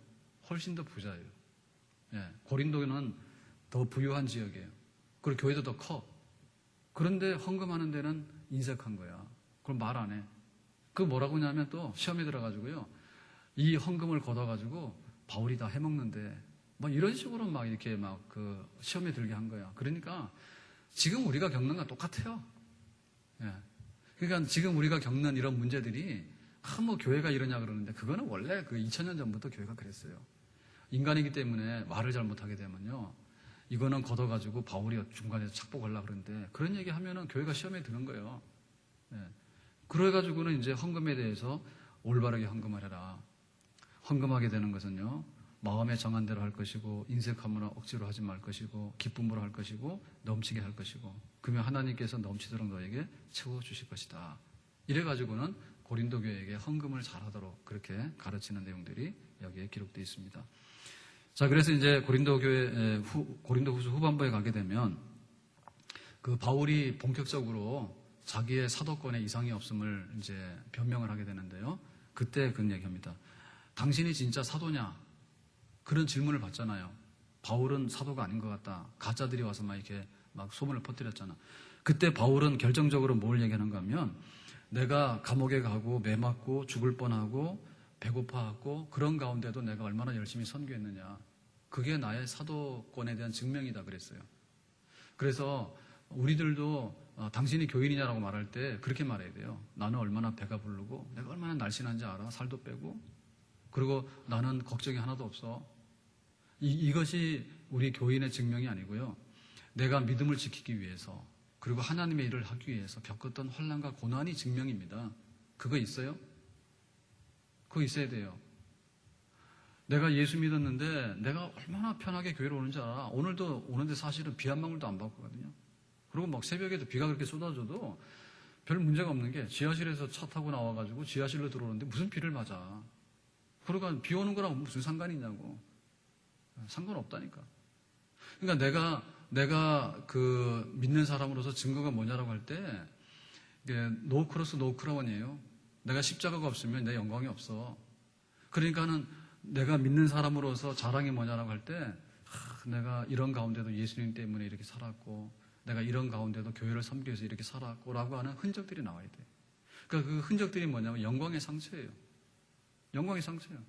A: 훨씬 더 부자예요. 예, 고린도는 더 부유한 지역이에요. 그리고 교회도 더 커. 그런데 헌금하는 데는 인색한 거야. 그럼 말 안 해. 그 뭐라고 하냐면 또 시험에 들어가지고요. 이 헌금을 걷어가지고 바울이 다 해먹는데 뭐 이런 식으로 막 이렇게 막 그 시험에 들게 한 거야. 그러니까 지금 우리가 겪는 건 똑같아요. 예. 그러니까 지금 우리가 겪는 이런 문제들이 뭐 교회가 이러냐 그러는데 그거는 원래 그 2000년 전부터 교회가 그랬어요. 인간이기 때문에 말을 잘못하게 되면요. 이거는 걷어가지고 바울이 중간에서 착복하려고 그러는데 그런 얘기 하면은 교회가 시험에 드는 거예요. 예. 그래가지고는 이제 헌금에 대해서 올바르게 헌금을 해라. 헌금하게 되는 것은요. 마음에 정한 대로 할 것이고 인색함으로 억지로 하지 말 것이고 기쁨으로 할 것이고 넘치게 할 것이고 그러면 하나님께서 넘치도록 너에게 채워주실 것이다. 이래가지고는 고린도 교회에게 헌금을 잘하도록 그렇게 가르치는 내용들이 여기에 기록되어 있습니다. 자, 그래서 이제 고린도후서 후반부에 가게 되면 그 바울이 본격적으로 자기의 사도권에 이상이 없음을 이제 변명을 하게 되는데요. 그때 그런 얘기합니다. 당신이 진짜 사도냐? 그런 질문을 받잖아요. 바울은 사도가 아닌 것 같다. 가짜들이 와서 막 이렇게 막 소문을 퍼뜨렸잖아. 그때 바울은 결정적으로 뭘 얘기하는가 하면 내가 감옥에 가고 매 맞고 죽을 뻔하고 배고파하고 그런 가운데도 내가 얼마나 열심히 선교했느냐. 그게 나의 사도권에 대한 증명이다 그랬어요. 그래서 우리들도 당신이 교인이냐라고 말할 때 그렇게 말해야 돼요. 나는 얼마나 배가 부르고 내가 얼마나 날씬한지 알아. 살도 빼고 그리고 나는 걱정이 하나도 없어. 이것이 우리 교인의 증명이 아니고요. 내가 믿음을 지키기 위해서 그리고 하나님의 일을 하기 위해서 겪었던 환난과 고난이 증명입니다. 그거 있어요? 그거 있어야 돼요. 내가 예수 믿었는데 내가 얼마나 편하게 교회로 오는지 알아. 오늘도 오는데 사실은 비 한 방울도 안 받거든요. 그리고 막 새벽에도 비가 그렇게 쏟아져도 별 문제가 없는 게 지하실에서 차 타고 나와가지고 지하실로 들어오는데 무슨 비를 맞아. 그러니까 비 오는 거랑 무슨 상관이 있냐고. 상관없다니까. 그러니까 내가 그 믿는 사람으로서 증거가 뭐냐라고 할 때 이게 노 크로스 노 크라운이에요. 내가 십자가가 없으면 내 영광이 없어. 그러니까는 내가 믿는 사람으로서 자랑이 뭐냐라고 할 때 내가 이런 가운데도 예수님 때문에 이렇게 살았고 내가 이런 가운데도 교회를 섬기기 위해서 이렇게 살았고 라고 하는 흔적들이 나와야 돼. 그러니까 그 흔적들이 뭐냐면 영광의 상처예요. 영광의 상처예요.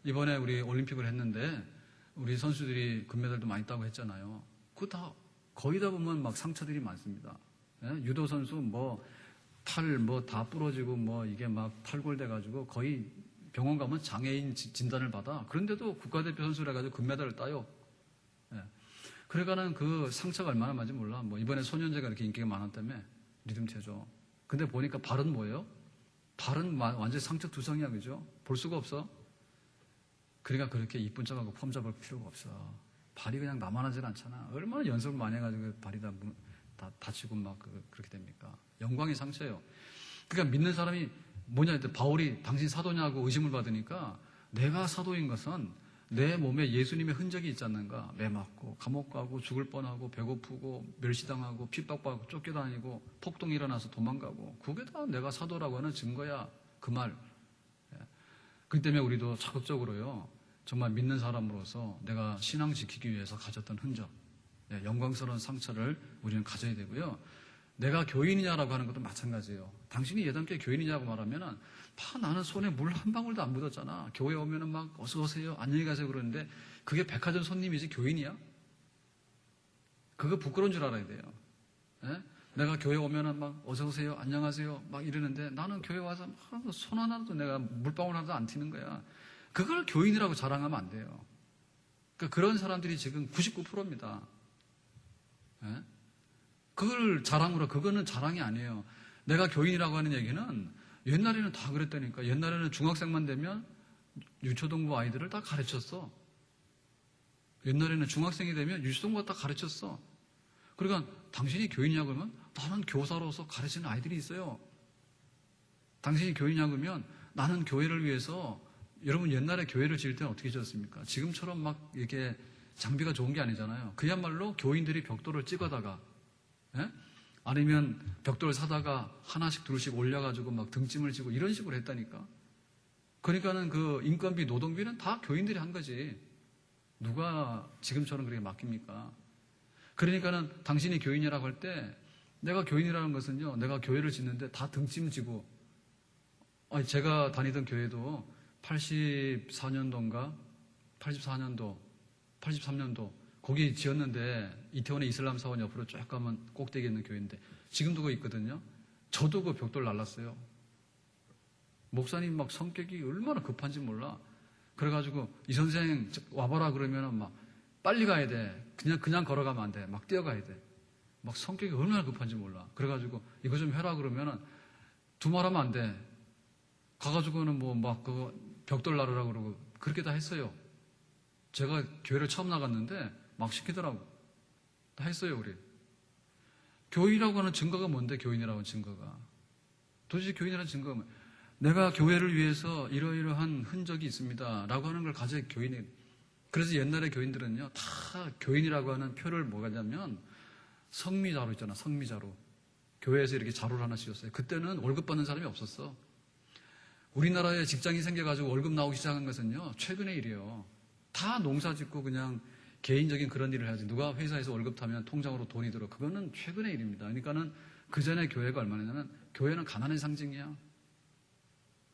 A: 이번에 우리 올림픽을 했는데 우리 선수들이 금메달도 많이 따고 했잖아요. 그거 다 거의 다 보면 막 상처들이 많습니다. 예? 유도 선수 팔 다 부러지고 이게 막 탈골돼가지고 거의 병원 가면 장애인 진단을 받아. 그런데도 국가대표 선수라 가지고 금메달을 따요. 예. 그러니까는 그 상처가 얼마나 많은지 몰라. 이번에 소년제가 이렇게 인기가 많았다며 리듬체조. 근데 보니까 발은 뭐예요? 발은 완전 상처 투성이야, 그죠? 볼 수가 없어. 그러니까 그렇게 이쁜 척하고 폼 잡을 필요가 없어. 발이 그냥 나만하진 않잖아. 얼마나 연습을 많이 해가지고 발이 다 다치고 그렇게 됩니까? 영광의 상처예요. 그러니까 믿는 사람이 뭐냐 했더니 바울이 당신 사도냐고 의심을 받으니까 내가 사도인 것은 내 몸에 예수님의 흔적이 있지 않는가. 매 맞고 감옥 가고 죽을 뻔하고 배고프고 멸시당하고 핍박받고 쫓겨다니고 폭동이 일어나서 도망가고 그게 다 내가 사도라고 하는 증거야. 그 말. 그렇기 때문에 우리도 적극적으로요. 정말 믿는 사람으로서 내가 신앙 지키기 위해서 가졌던 흔적, 영광스러운 상처를 우리는 가져야 되고요. 내가 교인이냐라고 하는 것도 마찬가지예요. 당신이 예당교회 교인이냐고 말하면은 나는 손에 물 한 방울도 안 묻었잖아. 교회 오면은 막 어서 오세요, 안녕히 가세요 그러는데 그게 백화점 손님이지 교인이야? 그거 부끄러운 줄 알아야 돼요. 예? 내가 교회 오면은 막 어서 오세요, 안녕하세요 막 이러는데 나는 교회 와서 손 하나도 내가 물방울 하나도 안 튀는 거야. 그걸 교인이라고 자랑하면 안 돼요. 그러니까 그런 사람들이 지금 99%입니다. 예? 그걸 자랑으로, 그거는 자랑이 아니에요. 내가 교인이라고 하는 얘기는 옛날에는 다 그랬다니까. 옛날에는 중학생만 되면 유초동부 아이들을 다 가르쳤어. 옛날에는 중학생이 되면 유초동부가 다 가르쳤어. 그러니까 당신이 교인이냐고 하면 나는 교사로서 가르치는 아이들이 있어요. 당신이 교인이냐고 하면 나는 교회를 위해서, 여러분 옛날에 교회를 지을 때는 어떻게 지었습니까? 지금처럼 막 이렇게 장비가 좋은 게 아니잖아요. 그야말로 교인들이 벽돌을 찍어다가, 예? 아니면 벽돌을 사다가 하나씩 둘씩 올려가지고 막 등짐을 지고 이런 식으로 했다니까. 그러니까는 그 인건비, 노동비는 다 교인들이 한 거지. 누가 지금처럼 그렇게 맡깁니까? 그러니까는 당신이 교인이라고 할 때 내가 교인이라는 것은요, 내가 교회를 짓는데 다 등짐 지고, 제가 다니던 교회도 84년도인가? 84년도, 83년도 거기 지었는데 이태원의 이슬람 사원 옆으로 쫙 가면 꼭대기 있는 교회인데 지금도 그거 있거든요. 저도 그 벽돌 날랐어요. 목사님 막 성격이 얼마나 급한지 몰라. 그래가지고 이 선생 와봐라 그러면은 막 빨리 가야 돼. 그냥 걸어가면 안 돼. 막 뛰어가야 돼. 막 성격이 얼마나 급한지 몰라. 그래가지고 이거 좀 해라 그러면은 두말하면 안 돼. 가가지고는 뭐 막 그 벽돌 나르라 그러고 그렇게 다 했어요. 제가 교회를 처음 나갔는데 막 시키더라고. 다 했어요, 우리. 교인이라고 하는 증거가 뭔데, 교인이라고 하는 증거가. 도대체 교인이라는 증거가 뭐야? 내가 교회를 위해서 이러이러한 흔적이 있습니다. 라고 하는 걸 가져야 교인이. 그래서 옛날에 교인들은요, 다 교인이라고 하는 표를 뭐가 냐면 성미자로 있잖아, 성미자로. 교회에서 이렇게 자루를 하나 씌웠어요. 그때는 월급 받는 사람이 없었어. 우리나라에 직장이 생겨가지고 월급 나오기 시작한 것은요, 최근의 일이에요. 다 농사 짓고 그냥 개인적인 그런 일을 해야지. 누가 회사에서 월급 타면 통장으로 돈이 들어. 그거는 최근의 일입니다. 그러니까는 그 전에 교회가 얼마냐면 교회는 가난의 상징이야.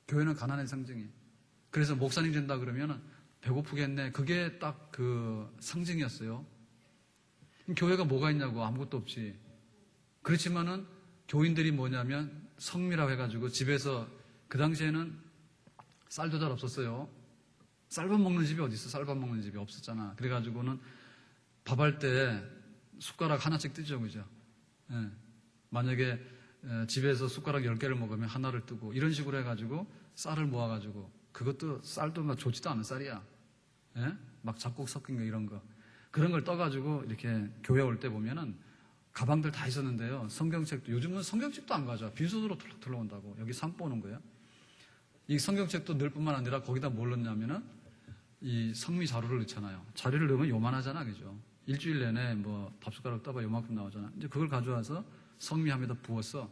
A: 교회는 가난의 상징이에요. 그래서 목사님 된다 그러면 배고프겠네. 그게 딱 그 상징이었어요. 교회가 뭐가 있냐고. 아무것도 없지. 그렇지만은 교인들이 뭐냐면 성미라고 해가지고 집에서 그 당시에는 쌀도 잘 없었어요. 쌀밥 먹는 집이 어디 있어? 쌀밥 먹는 집이 없었잖아. 그래가지고는 밥할 때 숟가락 하나씩 뜨죠, 그죠? 예. 만약에 집에서 숟가락 10개를 먹으면 하나를 뜨고 이런 식으로 해가지고 쌀을 모아가지고 그것도 쌀도 막 좋지도 않은 쌀이야. 예? 막 잡곡 섞인 거 이런 거. 그런 걸 떠가지고 이렇게 교회 올 때 보면은 가방들 다 있었는데요. 성경책도 요즘은 성경책도 안 가져. 빈손으로 들러온다고. 여기 산보 오는 거야. 이 성경책도 넣을 뿐만 아니라 거기다 뭘 넣냐면은 이 성미 자루를 넣잖아요. 자료를 넣으면 요만하잖아, 그죠? 일주일 내내 뭐 밥숟가락 떠봐 요만큼 나오잖아. 이제 그걸 가져와서 성미함에다 부었어.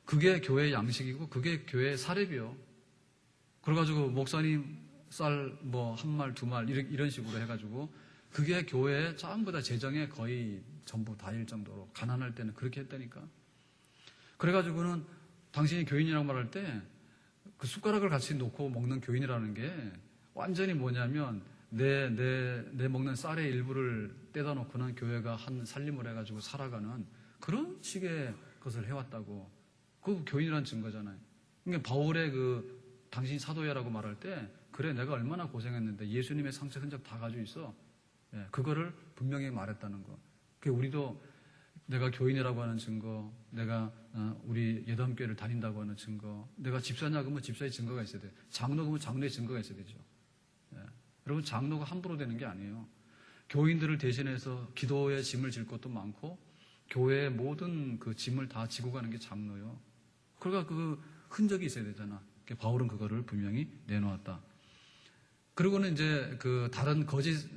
A: 그게 교회의 양식이고 그게 교회의 사례비요. 그래가지고 목사님 쌀 뭐 한 말, 두 말 이런 식으로 해가지고 그게 교회의 전부 다 재정에 거의 전부 다일 정도로 가난할 때는 그렇게 했다니까. 그래가지고는 당신이 교인이라고 말할 때 그 숟가락을 같이 놓고 먹는 교인이라는 게 완전히 뭐냐면 내 먹는 쌀의 일부를 떼다 놓고는 교회가 한 살림을 해가지고 살아가는 그런 식의 것을 해왔다고. 그 교인이라는 증거잖아요. 그러니까 바울의 그 당신이 사도야라고 말할 때 그래 내가 얼마나 고생했는데 예수님의 상처 흔적 다 가지고 있어. 예, 그거를 분명히 말했다는 거. 그 우리도 내가 교인이라고 하는 증거, 내가 우리 예담교회를 다닌다고 하는 증거, 내가 집사냐 그러면 집사의 증거가 있어야 돼. 장로 그러면 장로의 증거가 있어야 되죠. 예. 여러분 장로가 함부로 되는 게 아니에요. 교인들을 대신해서 기도의 짐을 질 것도 많고 교회의 모든 그 짐을 다 지고 가는 게 장로요. 그러니까 그 흔적이 있어야 되잖아. 바울은 그거를 분명히 내놓았다. 그리고는 이제 그 다른 거짓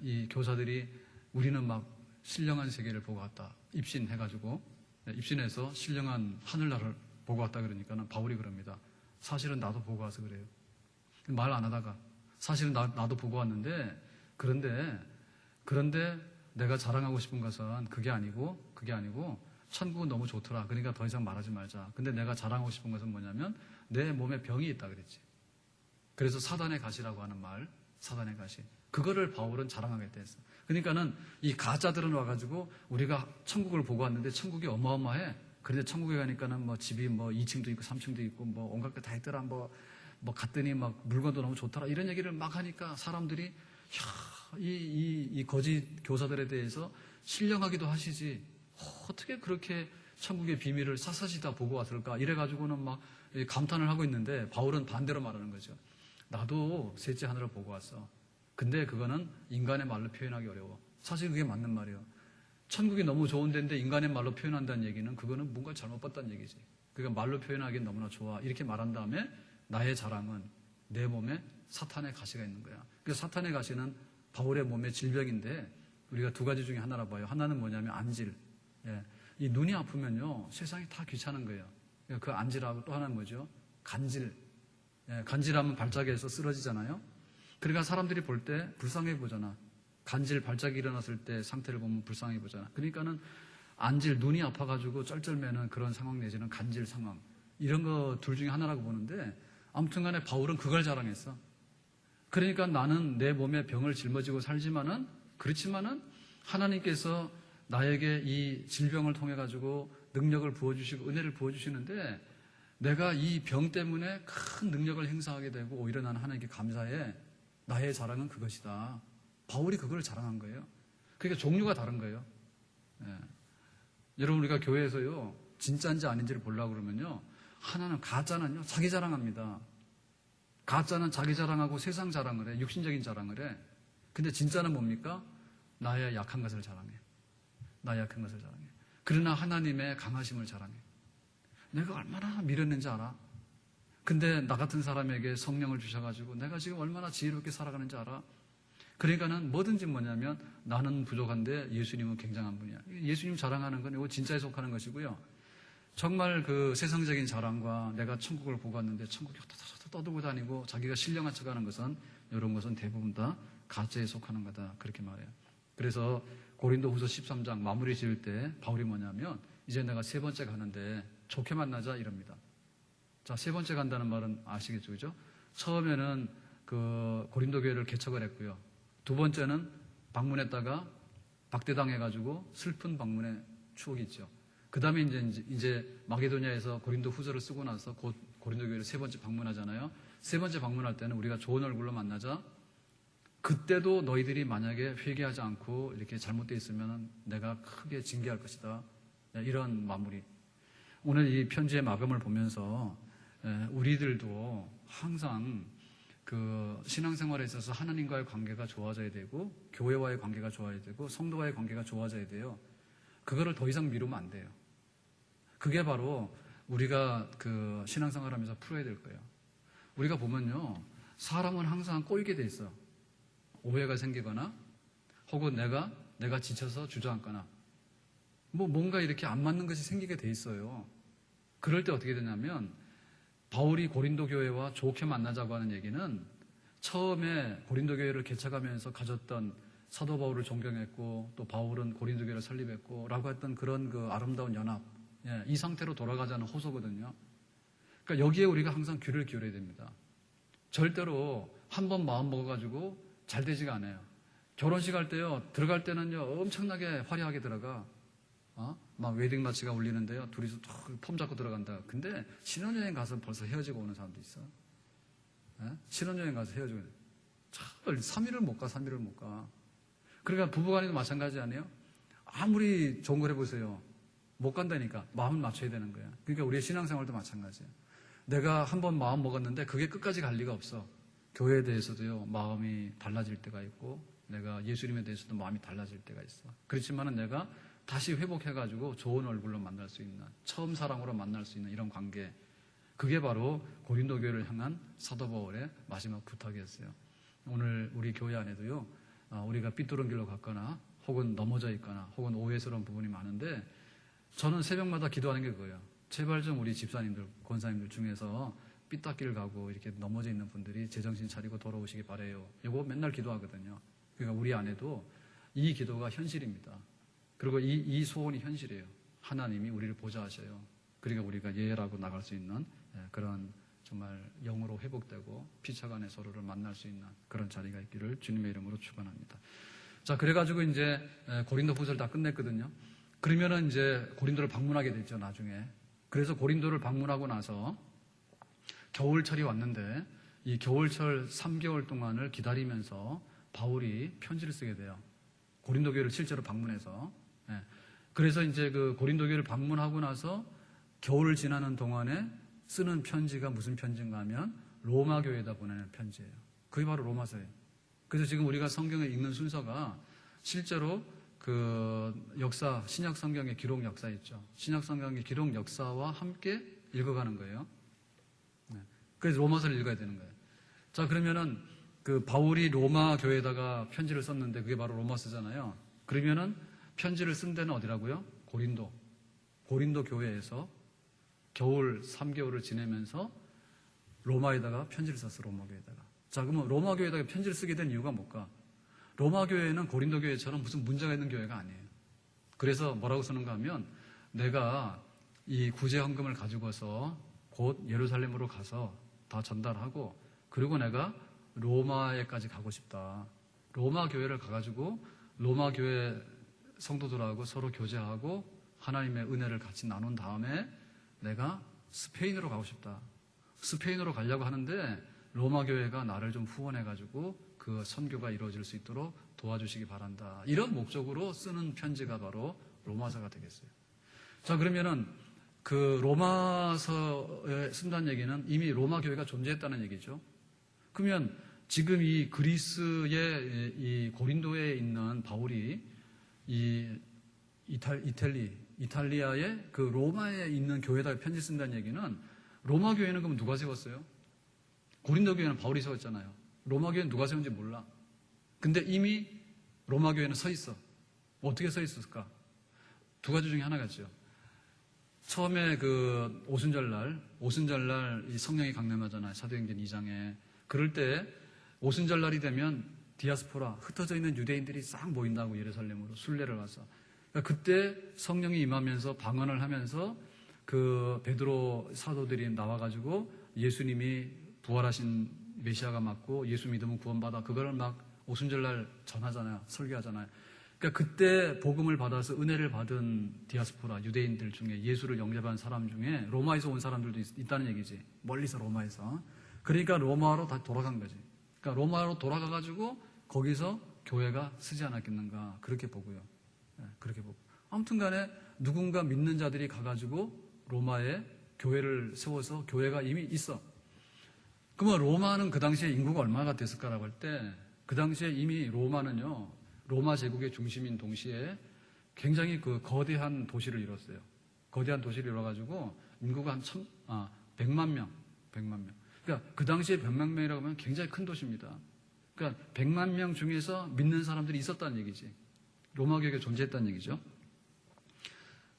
A: 이 교사들이 우리는 막 신령한 세계를 보고 왔다. 입신해가지고 입신해서 신령한 하늘나라를 보고 왔다 그러니까는 바울이 그럽니다. 사실은 나도 보고 와서 그래요. 말 안 하다가 사실은 나도 보고 왔는데 그런데 내가 자랑하고 싶은 것은 그게 아니고 천국은 너무 좋더라. 그러니까 더 이상 말하지 말자. 근데 내가 자랑하고 싶은 것은 뭐냐면 내 몸에 병이 있다 그랬지. 그래서 사단의 가시라고 하는 말, 사단의 가시. 그거를 바울은 자랑하겠다 했어. 그러니까는 이 가짜들은 와가지고 우리가 천국을 보고 왔는데 천국이 어마어마해. 그런데 천국에 가니까는 뭐 집이 뭐 2층도 있고 3층도 있고 뭐 온갖 게 다 있더라. 뭐 갔더니 막 물건도 너무 좋더라. 이런 얘기를 막 하니까 사람들이 이 거짓 교사들에 대해서 신령하기도 하시지. 어떻게 그렇게 천국의 비밀을 샅샅이 다 보고 왔을까? 이래가지고는 막 감탄을 하고 있는데 바울은 반대로 말하는 거죠. 나도 셋째 하늘을 보고 왔어. 근데 그거는 인간의 말로 표현하기 어려워. 사실 그게 맞는 말이에요. 천국이 너무 좋은 데인데 인간의 말로 표현한다는 얘기는 그거는 뭔가 잘못 봤다는 얘기지. 그러니까 말로 표현하기엔 너무나 좋아. 이렇게 말한 다음에 나의 자랑은 내 몸에 사탄의 가시가 있는 거야. 그래서 사탄의 가시는 바울의 몸의 질병인데 우리가 두 가지 중에 하나라 봐요. 하나는 뭐냐면 안질. 예. 이 눈이 아프면요 세상이 다 귀찮은 거예요. 그 안질하고 또 하나는 뭐죠? 간질. 예. 간질하면 발작해서 쓰러지잖아요. 그러니까 사람들이 볼 때 불쌍해 보잖아. 간질 발작이 일어났을 때 상태를 보면 불쌍해 보잖아. 그러니까는 안질 눈이 아파가지고 쩔쩔매는 그런 상황 내지는 간질 상황 이런 거 둘 중에 하나라고 보는데 아무튼 간에 바울은 그걸 자랑했어. 그러니까 나는 내 몸에 병을 짊어지고 살지만은, 그렇지만은 하나님께서 나에게 이 질병을 통해 가지고 능력을 부어주시고 은혜를 부어주시는데 내가 이 병 때문에 큰 능력을 행사하게 되고 오히려 나는 하나님께 감사해. 나의 자랑은 그것이다. 바울이 그걸 자랑한 거예요. 그러니까 종류가 다른 거예요. 예. 여러분, 우리가 교회에서요, 진짜인지 아닌지를 보려고 그러면요, 하나는 가짜는요, 자기 자랑합니다. 가짜는 자기 자랑하고 세상 자랑을 해. 육신적인 자랑을 해. 근데 진짜는 뭡니까? 나의 약한 것을 자랑해. 나의 약한 것을 자랑해. 그러나 하나님의 강하심을 자랑해. 내가 얼마나 미련했는지 알아? 근데 나 같은 사람에게 성령을 주셔가지고 내가 지금 얼마나 지혜롭게 살아가는지 알아? 그러니까는 뭐든지 뭐냐면 나는 부족한데 예수님은 굉장한 분이야. 예수님 자랑하는 건 이거 진짜에 속하는 것이고요. 정말 그 세상적인 자랑과 내가 천국을 보고 왔는데 천국에 떠들고 다니고 자기가 신령한 척하는 것은 이런 것은 대부분 다 가짜에 속하는 거다. 그렇게 말해요. 그래서 고린도후서 13장 마무리 지을 때 바울이 뭐냐면 이제 내가 세 번째 가는데 좋게 만나자 이럽니다. 자, 세 번째 간다는 말은 아시겠죠? 그죠? 처음에는 그 고린도 교회를 개척을 했고요. 두 번째는 방문했다가 박대당해가지고 슬픈 방문의 추억이 있죠. 그 다음에 이제 마게도냐에서 고린도 후서를 쓰고 나서 곧 고린도 교회를 세 번째 방문하잖아요. 세 번째 방문할 때는 우리가 좋은 얼굴로 만나자. 그때도 너희들이 만약에 회개하지 않고 이렇게 잘못되어 있으면 내가 크게 징계할 것이다. 이런 마무리. 오늘 이 편지의 마감을 보면서 우리들도 항상 그 신앙생활에 있어서 하나님과의 관계가 좋아져야 되고 교회와의 관계가 좋아야 되고 성도와의 관계가 좋아져야 돼요. 그거를 더 이상 미루면 안 돼요. 그게 바로 우리가 그 신앙생활하면서 풀어야 될 거예요. 우리가 보면요, 사람은 항상 꼬이게 돼 있어요. 오해가 생기거나 혹은 내가 지쳐서 주저앉거나 뭔가 이렇게 안 맞는 것이 생기게 돼 있어요. 그럴 때 어떻게 되냐면 바울이 고린도 교회와 좋게 만나자고 하는 얘기는 처음에 고린도 교회를 개척하면서 가졌던 사도 바울을 존경했고 또 바울은 고린도 교회를 설립했고 라고 했던 그런 그 아름다운 연합, 이 상태로 돌아가자는 호소거든요. 그러니까 여기에 우리가 항상 귀를 기울여야 됩니다. 절대로 한 번 마음 먹어가지고 잘 되지가 않아요. 결혼식 할 때요, 들어갈 때는요 엄청나게 화려하게 들어가. 막 웨딩 마치가 울리는데요, 둘이서 폼 잡고 들어간다. 근데 신혼여행 가서 벌써 헤어지고 오는 사람도 있어. 신혼여행 가서 헤어지고 3일을 못 가. 그러니까 부부간에도 마찬가지 아니에요? 아무리 좋은 걸 해보세요. 못 간다니까. 마음을 맞춰야 되는 거야. 그러니까 우리의 신앙생활도 마찬가지예요. 내가 한 번 마음 먹었는데 그게 끝까지 갈 리가 없어. 교회에 대해서도요, 마음이 달라질 때가 있고 내가 예수님에 대해서도 마음이 달라질 때가 있어. 그렇지만은 내가 다시 회복해가지고 좋은 얼굴로 만날 수 있는, 처음 사랑으로 만날 수 있는 이런 관계, 그게 바로 고린도 교회를 향한 사도 바울의 마지막 부탁이었어요. 오늘 우리 교회 안에도요, 우리가 삐뚤은 길로 갔거나 혹은 넘어져 있거나 혹은 오해스러운 부분이 많은데 저는 새벽마다 기도하는 게 그거예요. 제발 좀 우리 집사님들, 권사님들 중에서 삐딱길 가고 이렇게 넘어져 있는 분들이 제정신 차리고 돌아오시기 바래요. 이거 맨날 기도하거든요. 그러니까 우리 안에도 이 기도가 현실입니다. 그리고 이 소원이 현실이에요. 하나님이 우리를 보좌하셔요. 그러니까 우리가 예라고 나갈 수 있는 그런 정말 영으로 회복되고 피차간에 서로를 만날 수 있는 그런 자리가 있기를 주님의 이름으로 축원합니다. 자, 그래가지고 이제 고린도 후서를 다 끝냈거든요. 그러면은 이제 고린도를 방문하게 됐죠, 나중에. 그래서 고린도를 방문하고 나서 겨울철이 왔는데 이 겨울철 3개월 동안을 기다리면서 바울이 편지를 쓰게 돼요. 고린도 교회를 실제로 방문해서. 그래서 이제 그 고린도 교회를 방문하고 나서 겨울을 지나는 동안에 쓰는 편지가 무슨 편지인가 하면 로마 교회에다 보내는 편지예요. 그게 바로 로마서예요. 그래서 지금 우리가 성경을 읽는 순서가 실제로 그 역사, 신약 성경의 기록 역사 있죠. 신약 성경의 기록 역사와 함께 읽어가는 거예요. 그래서 로마서를 읽어야 되는 거예요. 자, 그러면은 그 바울이 로마 교회에다가 편지를 썼는데 그게 바로 로마서잖아요. 그러면은 편지를 쓴 데는 어디라고요? 고린도 교회에서 겨울 3개월을 지내면서 로마에다가 편지를 썼어, 로마 교회에다가. 자, 그러면 로마 교회에다가 편지를 쓰게 된 이유가 뭘까? 로마 교회는 고린도 교회처럼 무슨 문제가 있는 교회가 아니에요. 그래서 뭐라고 쓰는가 하면 내가 이 구제 헌금을 가지고서 곧 예루살렘으로 가서 다 전달하고 그리고 내가 로마에까지 가고 싶다. 로마 교회를 가가지고 로마 교회 성도들하고 서로 교제하고 하나님의 은혜를 같이 나눈 다음에 내가 스페인으로 가고 싶다. 스페인으로 가려고 하는데 로마 교회가 나를 좀 후원해가지고 그 선교가 이루어질 수 있도록 도와주시기 바란다. 이런 목적으로 쓰는 편지가 바로 로마서가 되겠어요. 자, 그러면은 그 로마서에 쓴다는 얘기는 이미 로마 교회가 존재했다는 얘기죠. 그러면 지금 이 그리스의 이 고린도에 있는 바울이 이 이탈리아의 그 로마에 있는 교회에다 편지 쓴다는 얘기는 로마 교회는 그럼 누가 세웠어요? 고린도 교회는 바울이 세웠잖아요. 로마 교회는 누가 세운지 몰라. 근데 이미 로마 교회는 서 있어. 어떻게 서 있었을까? 두 가지 중에 하나겠죠. 처음에 그 오순절날 이 성령이 강림하잖아요. 사도행전 2장에. 그럴 때 오순절날이 되면 디아스포라, 흩어져 있는 유대인들이 싹 모인다고 예루살렘으로 순례를 와서. 그러니까 그때 성령이 임하면서 방언을 하면서 그 베드로 사도들이 나와가지고 예수님이 부활하신 메시아가 맞고 예수 믿으면 구원받아. 그거를 막 오순절날 전하잖아요. 설교하잖아요. 그러니까 그때 복음을 받아서 은혜를 받은 디아스포라, 유대인들 중에 예수를 영접한 사람 중에 로마에서 온 사람들도 있다는 얘기지. 멀리서 로마에서. 그러니까 로마로 다 돌아간 거지. 그러니까 로마로 돌아가가지고 거기서 교회가 쓰지 않았겠는가. 그렇게 보고요. 네, 그렇게 보고. 아무튼 간에 누군가 믿는 자들이 가가지고 로마에 교회를 세워서 교회가 이미 있어. 그러면 로마는 그 당시에 인구가 얼마나 됐을까라고 할 때 그 당시에 이미 로마는요. 로마 제국의 중심인 동시에 굉장히 그 거대한 도시를 이뤘어요. 거대한 도시를 이뤄가지고 인구가 한 100만 명. 그러니까 그 당시에 100만 명이라고 하면 굉장히 큰 도시입니다. 그러니까 100만 명 중에서 믿는 사람들이 있었다는 얘기지. 로마 교회가 존재했다는 얘기죠.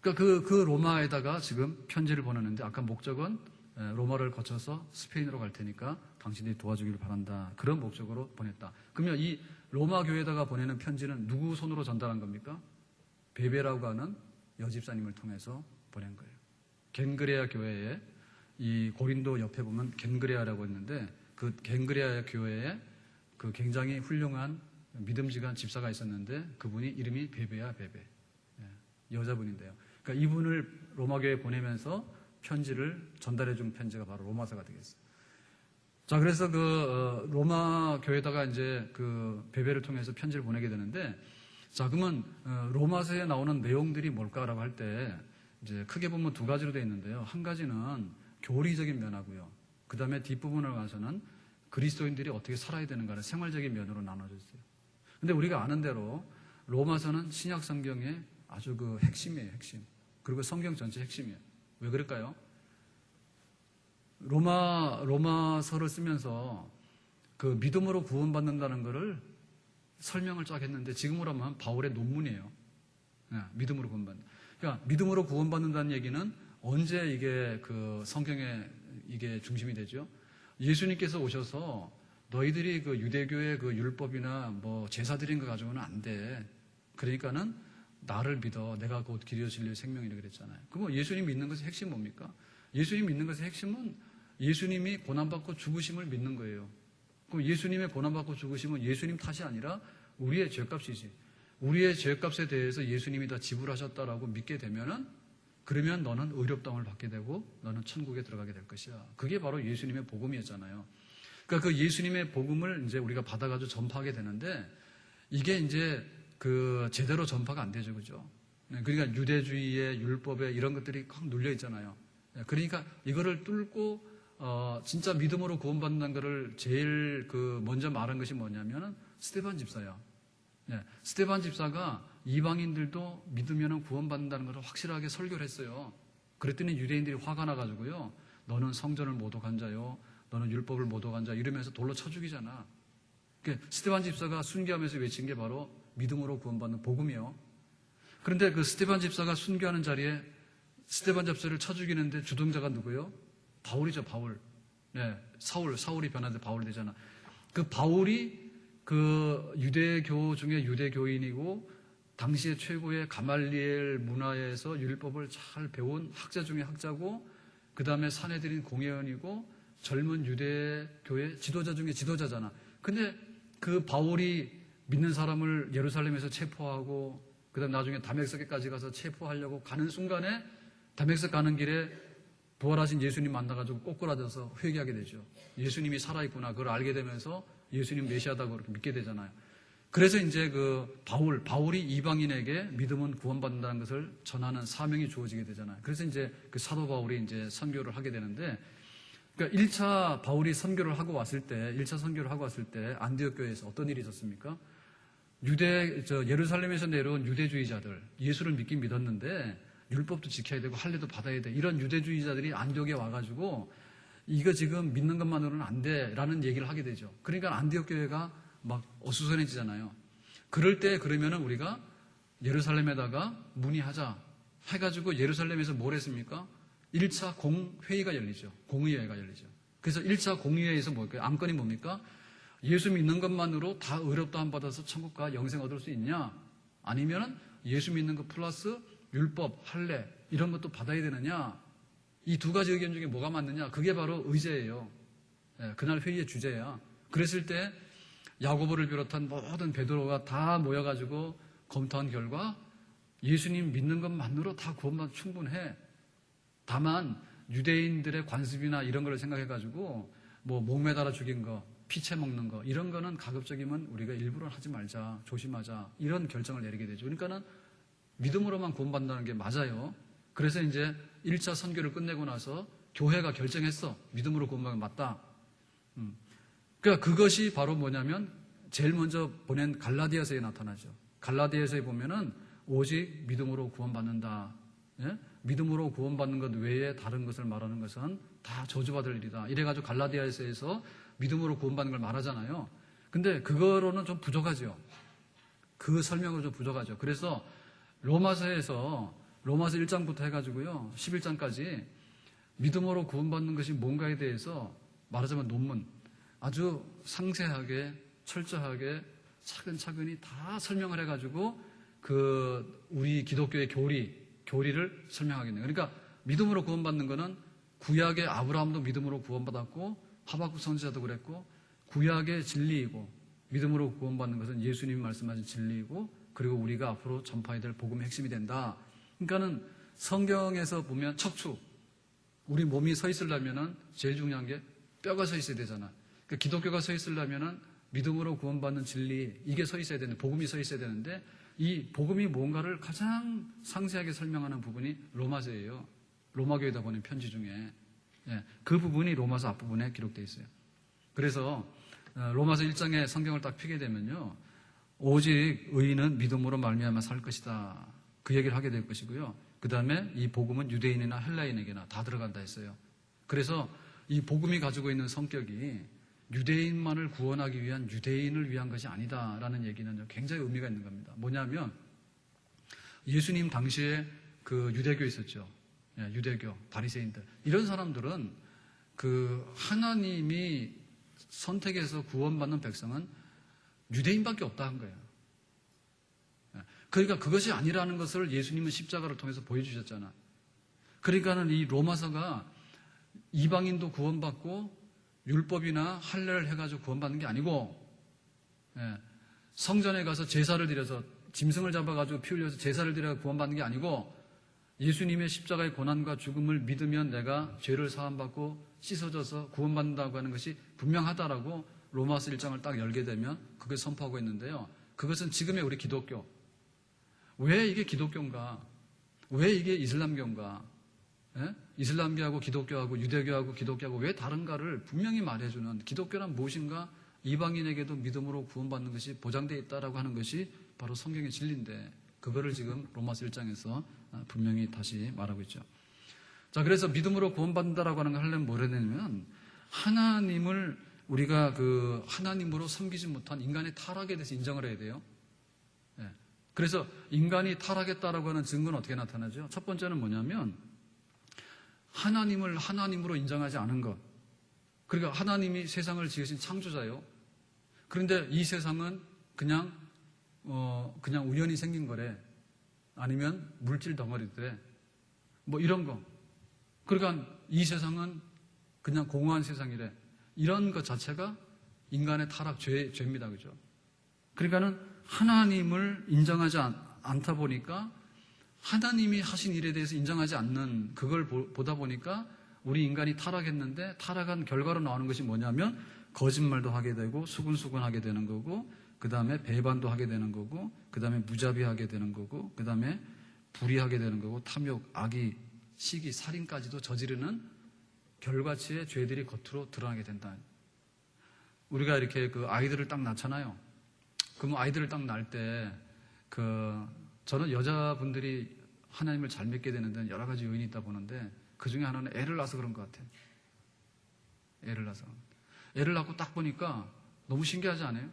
A: 그러니까 그 로마에다가 지금 편지를 보내는데 아까 목적은 로마를 거쳐서 스페인으로 갈 테니까 당신들이 도와주기를 바란다. 그런 목적으로 보냈다. 그러면 이 로마 교회에다가 보내는 편지는 누구 손으로 전달한 겁니까? 베베라고 하는 여집사님을 통해서 보낸 거예요. 겐그레아 교회에 이 고린도 옆에 보면 겐그레아라고 있는데 그 겐그레아 교회에 그 굉장히 훌륭한 믿음직한 집사가 있었는데 그분이 이름이 베베야 베베. 여자분인데요. 그러니까 이분을 로마 교회에 보내면서 편지를 전달해 준 편지가 바로 로마서가 되겠어요. 자, 그래서 그 로마 교회에다가 이제 그 베베를 통해서 편지를 보내게 되는데, 자, 그러면 로마서에 나오는 내용들이 뭘까라고 할 때 이제 크게 보면 두 가지로 되어 있는데요. 한 가지는 교리적인 면하고요. 그 다음에 뒷부분을 가서는 그리스도인들이 어떻게 살아야 되는가를 생활적인 면으로 나눠져 있어요. 근데 우리가 아는 대로 로마서는 신약 성경의 아주 그 핵심이에요, 핵심. 그리고 성경 전체 핵심이에요. 왜 그럴까요? 로마서를 쓰면서 그 믿음으로 구원받는다는 것을 설명을 쫙 했는데 지금으로 하면 바울의 논문이에요. 믿음으로 구원받는. 그러니까 믿음으로 구원받는다는 얘기는 언제 이게 그 성경에 이게 중심이 되죠? 예수님께서 오셔서 너희들이 그 유대교의 그 율법이나 뭐 제사 드린 거 가지고는 안 돼. 그러니까는 나를 믿어. 내가 곧 길이요 진리요 생명이라 그랬잖아요. 그럼 예수님 믿는 것의 핵심 뭡니까? 예수님 믿는 것의 핵심은 예수님이 고난받고 죽으심을 믿는 거예요. 그럼 예수님의 고난받고 죽으심은 예수님 탓이 아니라 우리의 죄값이지. 우리의 죄값에 대해서 예수님이 다 지불하셨다라고 믿게 되면은 그러면 너는 의롭다함을 받게 되고 너는 천국에 들어가게 될 것이야. 그게 바로 예수님의 복음이었잖아요. 그러니까 그 예수님의 복음을 이제 우리가 받아가지고 전파하게 되는데 이게 이제 그 제대로 전파가 안 되죠, 그죠? 그러니까 유대주의의 율법에 이런 것들이 확 눌려 있잖아요. 그러니까 이거를 뚫고 진짜 믿음으로 구원받는 것을 제일 그 먼저 말한 것이 뭐냐면은 스데반 집사야. 스데반 집사가 이방인들도 믿으면 구원받는다는 것을 확실하게 설교를 했어요. 그랬더니 유대인들이 화가 나가지고요. 너는 성전을 모독한 자요. 너는 율법을 모독한 자. 이러면서 돌로 쳐 죽이잖아. 그러니까 스데반 집사가 순교하면서 외친 게 바로 믿음으로 구원받는 복음이요. 그런데 그 스데반 집사가 순교하는 자리에 스데반 집사를 쳐 죽이는데 주동자가 누구요? 바울이죠, 바울. 사울이 변하는데 바울이 되잖아. 그 바울이 그 유대교 중에 유대교인이고 당시의 최고의 가말리엘 문화에서 율법을 잘 배운 학자 중에 학자고 그 다음에 사내들인 공회원이고
B: 젊은 유대 교회 지도자 중에 지도자잖아. 근데 그 바울이 믿는 사람을 예루살렘에서 체포하고 그다음 나중에 다메섹까지 가서 체포하려고 가는 순간에 다메섹 가는 길에 부활하신 예수님 만나가지고 꼬꾸라져서 회개하게 되죠. 예수님이 살아있구나 그걸 알게 되면서 예수님 메시아다고 그렇게 믿게 되잖아요. 그래서 이제 그 바울이 이방인에게 믿음은 구원받는다는 것을 전하는 사명이 주어지게 되잖아요. 그래서 이제 그 사도 바울이 이제 선교를 하게 되는데, 그러니까 1차 바울이 선교를 하고 왔을 때, 1차 선교를 하고 왔을 때 안디옥 교회에서 어떤 일이 있었습니까? 예루살렘에서 내려온 유대주의자들, 예수를 믿긴 믿었는데 율법도 지켜야 되고 할례도 받아야 돼. 이런 유대주의자들이 안디옥에 와가지고 이거 지금 믿는 것만으로는 안 돼라는 얘기를 하게 되죠. 그러니까 안디옥 교회가 막 어수선해지잖아요. 그럴 때 그러면은 우리가 예루살렘에다가 문의하자 해가지고 예루살렘에서 뭘 했습니까? 1차 공회의가 열리죠. 공의회가 열리죠. 그래서 1차 공의회에서 뭘까요? 안건이 뭡니까? 예수 믿는 것만으로 다 의롭다함 받아서 천국과 영생 얻을 수 있냐? 아니면은 예수 믿는 것 플러스 율법, 할례 이런 것도 받아야 되느냐? 이 두 가지 의견 중에 뭐가 맞느냐? 그게 바로 의제예요. 그날 회의의 주제야. 그랬을 때 야고보를 비롯한 모든 베드로가 다 모여가지고 검토한 결과 예수님 믿는 것만으로 다 구원받아 충분해. 다만 유대인들의 관습이나 이런 걸 생각해가지고 뭐 목매달아 죽인 거, 피채 먹는 거 이런 거는 가급적이면 우리가 일부러 하지 말자, 조심하자 이런 결정을 내리게 되죠. 그러니까는 믿음으로만 구원받는다는 게 맞아요. 그래서 이제 1차 선교를 끝내고 나서 교회가 결정했어. 믿음으로 구원받는 게 맞다. 그러니까 그것이 바로 뭐냐면 제일 먼저 보낸 갈라디아서에 나타나죠. 갈라디아서에 보면은 오직 믿음으로 구원받는다. 예? 믿음으로 구원받는 것 외에 다른 것을 말하는 것은 다 저주받을 일이다. 이래가지고 갈라디아서에서 믿음으로 구원받는 걸 말하잖아요. 근데 그거로는 좀 부족하죠. 그 설명으로 좀 부족하죠. 그래서 로마서 1장부터 해가지고요 11장까지 믿음으로 구원받는 것이 뭔가에 대해서 말하자면 논문 아주 상세하게 철저하게 차근차근히 다 설명을 해가지고 그 우리 기독교의 교리를 설명하겠네요. 그러니까 믿음으로 구원받는 거는 구약의 아브라함도 믿음으로 구원받았고 하박국 선지자도 그랬고 구약의 진리이고 믿음으로 구원받는 것은 예수님이 말씀하신 진리이고 그리고 우리가 앞으로 전파해야 될 복음의 핵심이 된다. 그러니까는 성경에서 보면 척추 우리 몸이 서 있으려면은 제일 중요한 게 뼈가 서 있어야 되잖아. 그러니까 기독교가 서 있으려면은 믿음으로 구원받는 진리 이게 서 있어야 되는데 복음이 서 있어야 되는데 이 복음이 뭔가를 가장 상세하게 설명하는 부분이 로마서예요. 로마교에다 보낸 편지 중에 그 부분이 로마서 앞부분에 기록되어 있어요. 그래서 로마서 1장에 성경을 딱 펴게 되면요. 오직 의인은 믿음으로 말미암아 살 것이다. 그 얘기를 하게 될 것이고요. 그 다음에 이 복음은 유대인이나 헬라인에게나 다 들어간다 했어요. 그래서 이 복음이 가지고 있는 성격이 유대인만을 구원하기 위한 유대인을 위한 것이 아니다라는 얘기는 굉장히 의미가 있는 겁니다. 뭐냐면 예수님 당시에 그 유대교 있었죠. 유대교, 바리새인들 이런 사람들은 그 하나님이 선택해서 구원받는 백성은 유대인밖에 없다 한 거예요. 그러니까 그것이 아니라는 것을 예수님은 십자가를 통해서 보여주셨잖아. 그러니까는 이 로마서가 이방인도 구원받고 율법이나 할례를 해가지고 구원받는 게 아니고 성전에 가서 제사를 드려서 짐승을 잡아가지고 피 흘려서 제사를 드려 구원받는 게 아니고 예수님의 십자가의 고난과 죽음을 믿으면 내가 죄를 사함받고 씻어져서 구원받는다고 하는 것이 분명하다라고 로마서 1장을 딱 열게 되면 그걸 선포하고 있는데요. 그것은 지금의 우리 기독교. 왜 이게 기독교인가? 왜 이게 이슬람교인가? 이슬람교하고 기독교하고 유대교하고 기독교하고 왜 다른가를 분명히 말해주는 기독교란 무엇인가? 이방인에게도 믿음으로 구원받는 것이 보장되어 있다라고 하는 것이 바로 성경의 진리인데 그거를 지금 로마서 1장에서 분명히 다시 말하고 있죠. 자, 그래서 믿음으로 구원받는다라고 하는 걸 하려면 뭐라 해야 되냐면 하나님을 우리가 그 하나님으로 섬기지 못한 인간의 타락에 대해서 인정을 해야 돼요. 그래서 인간이 타락했다라고 하는 증거는 어떻게 나타나죠? 첫 번째는 뭐냐면 하나님을 하나님으로 인정하지 않은 것. 그러니까 하나님이 세상을 지으신 창조자예요. 그런데 이 세상은 그냥 우연히 생긴 거래. 아니면 물질 덩어리들에 뭐 이런 거. 그러니까 이 세상은 그냥 공허한 세상이래. 이런 것 자체가 인간의 타락, 죄입니다. 그죠? 그러니까는 하나님을 인정하지 않다 보니까 하나님이 하신 일에 대해서 인정하지 않는 그걸 보다 보니까 우리 인간이 타락했는데 타락한 결과로 나오는 것이 뭐냐면 거짓말도 하게 되고 수근수근하게 되는 거고 그 다음에 배반도 하게 되는 거고 그 다음에 무자비하게 되는 거고 그 다음에 불의하게 되는 거고 탐욕, 악의, 시기, 살인까지도 저지르는 결과치의 죄들이 겉으로 드러나게 된다. 우리가 이렇게 그 아이들을 딱 낳잖아요. 그럼 아이들을 딱 낳을 때 저는 여자분들이 하나님을 잘 믿게 되는 데는 여러 가지 요인이 있다 보는데 그 중에 하나는 애를 낳아서 그런 것 같아요. 애를 낳아서. 애를 낳고 딱 보니까 너무 신기하지 않아요?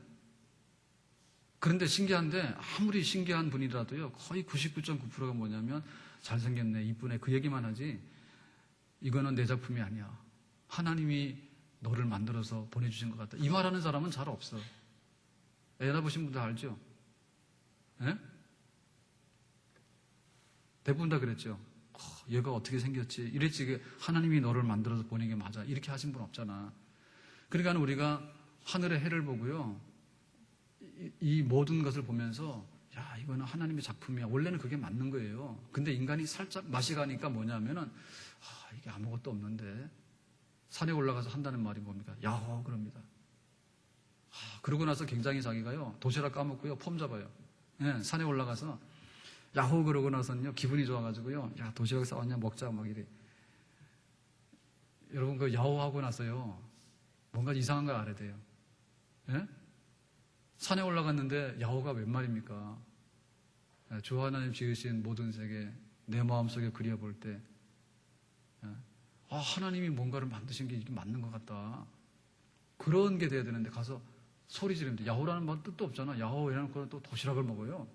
B: 그런데 신기한데 아무리 신기한 분이라도요 거의 99.9%가 뭐냐면 잘생겼네, 이쁘네 그 얘기만 하지 이거는 내 작품이 아니야. 하나님이 너를 만들어서 보내주신 것 같다. 이 말하는 사람은 잘 없어. 애 낳으신 분들 알죠? 예? 대부분 다 그랬죠. 얘가 어떻게 생겼지? 이랬지. 하나님이 너를 만들어서 보낸 게 맞아. 이렇게 하신 분 없잖아. 그러니까 우리가 하늘의 해를 보고요. 이 모든 것을 보면서 야, 이거는 하나님의 작품이야. 원래는 그게 맞는 거예요. 근데 인간이 살짝 맛이 가니까 뭐냐면은 이게 아무것도 없는데 산에 올라가서 한다는 말이 뭡니까? 야호 그럽니다. 그러고 나서 굉장히 자기가요 도시락 까먹고요 폼 잡아요. 예, 산에 올라가서 야호 그러고 나서는요 기분이 좋아가지고요 야 도시락 싸왔냐 먹자 막 이래. 여러분 그 야호하고 나서요 뭔가 이상한 걸 알아야 돼요. 예? 산에 올라갔는데 야호가 웬 말입니까? 주 하나님 지으신 모든 세계 내 마음속에 그려볼 때 하나님이 뭔가를 만드신 게 이게 맞는 것 같다. 그런 게 돼야 되는데 가서 소리 지르는데 야호라는 말 뜻도 없잖아. 야호 이래놓고 또 도시락을 먹어요.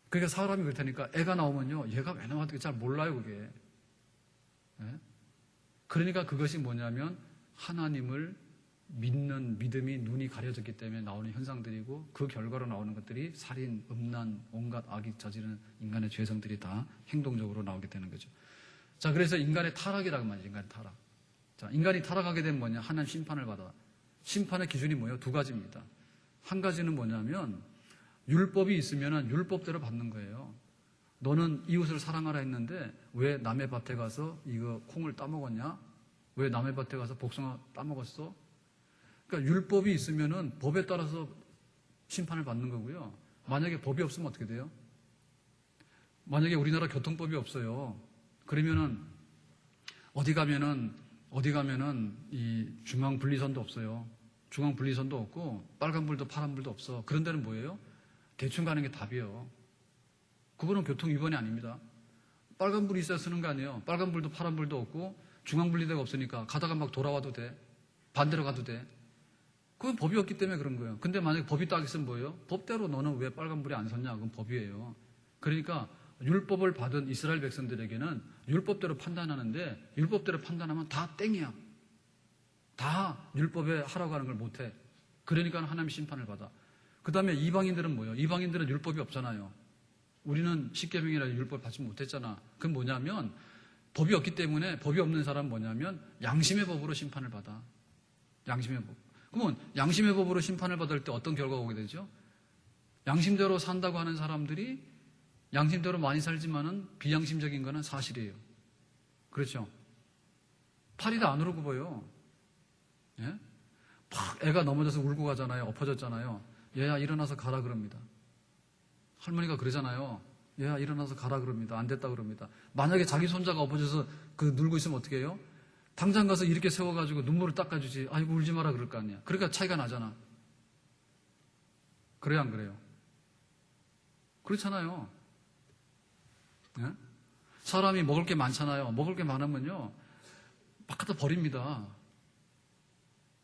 B: 그러니까 사람이 그렇다니까 애가 나오면요 얘가 왜 나왔는지 잘 몰라요 그게. 그러니까 그것이 뭐냐면 하나님을 믿는 믿음이 눈이 가려졌기 때문에 나오는 현상들이고 그 결과로 나오는 것들이 살인, 음란, 온갖 악이 저지르는 인간의 죄성들이 다 행동적으로 나오게 되는 거죠. 자, 그래서 인간의 타락이라고 말이죠. 인간의 타락. 자, 인간이 타락하게 되면 뭐냐? 하나님 심판을 받아. 심판의 기준이 뭐예요? 두 가지입니다. 한 가지는 뭐냐면 율법이 있으면 율법대로 받는 거예요. 너는 이웃을 사랑하라 했는데 왜 남의 밭에 가서 이거 콩을 따먹었냐? 왜 남의 밭에 가서 복숭아 따먹었어? 그러니까 율법이 있으면 법에 따라서 심판을 받는 거고요. 만약에 법이 없으면 어떻게 돼요? 만약에 우리나라 교통법이 없어요. 그러면은 어디 가면은 이 중앙 분리선도 없어요. 중앙 분리선도 없고 빨간불도 파란불도 없어. 그런 데는 뭐예요? 대충 가는 게 답이에요. 그거는 교통 위반이 아닙니다. 빨간불이 있어야 쓰는 거 아니에요. 빨간불도 파란불도 없고 중앙 분리대가 없으니까 가다가 막 돌아와도 돼. 반대로 가도 돼. 그건 법이 없기 때문에 그런 거예요. 근데 만약에 법이 딱 있으면 뭐예요? 법대로 너는 왜 빨간불이 안 섰냐? 그건 법이에요. 그러니까 율법을 받은 이스라엘 백성들에게는 율법대로 판단하는데 율법대로 판단하면 다 땡이야. 다 율법에 하라고 하는 걸 못해. 그러니까 하나님 심판을 받아. 그 다음에 이방인들은 뭐예요? 이방인들은 율법이 없잖아요. 우리는 십계명이라 율법 받지 못했잖아. 그건 뭐냐면 법이 없기 때문에 법이 없는 사람은 뭐냐면 양심의 법으로 심판을 받아. 양심의 법. 그러면 양심의 법으로 심판을 받을 때 어떤 결과가 오게 되죠? 양심대로 산다고 하는 사람들이 양심대로 많이 살지만은 비양심적인 거는 사실이에요. 그렇죠? 팔이 다 안으로 굽어요. 예? 팍 애가 넘어져서 울고 가잖아요. 엎어졌잖아요. 얘야 일어나서 가라 그럽니다. 할머니가 그러잖아요. 얘야 일어나서 가라 그럽니다. 안 됐다 그럽니다. 만약에 자기 손자가 엎어져서 눌고 있으면 어떻게 해요? 당장 가서 이렇게 세워가지고 눈물을 닦아주지. 아이고 울지 마라 그럴 거 아니야. 그러니까 차이가 나잖아. 그래요 안 그래요? 그렇잖아요. 예? 사람이 먹을 게 많잖아요. 먹을 게 많으면요 막 갖다 버립니다.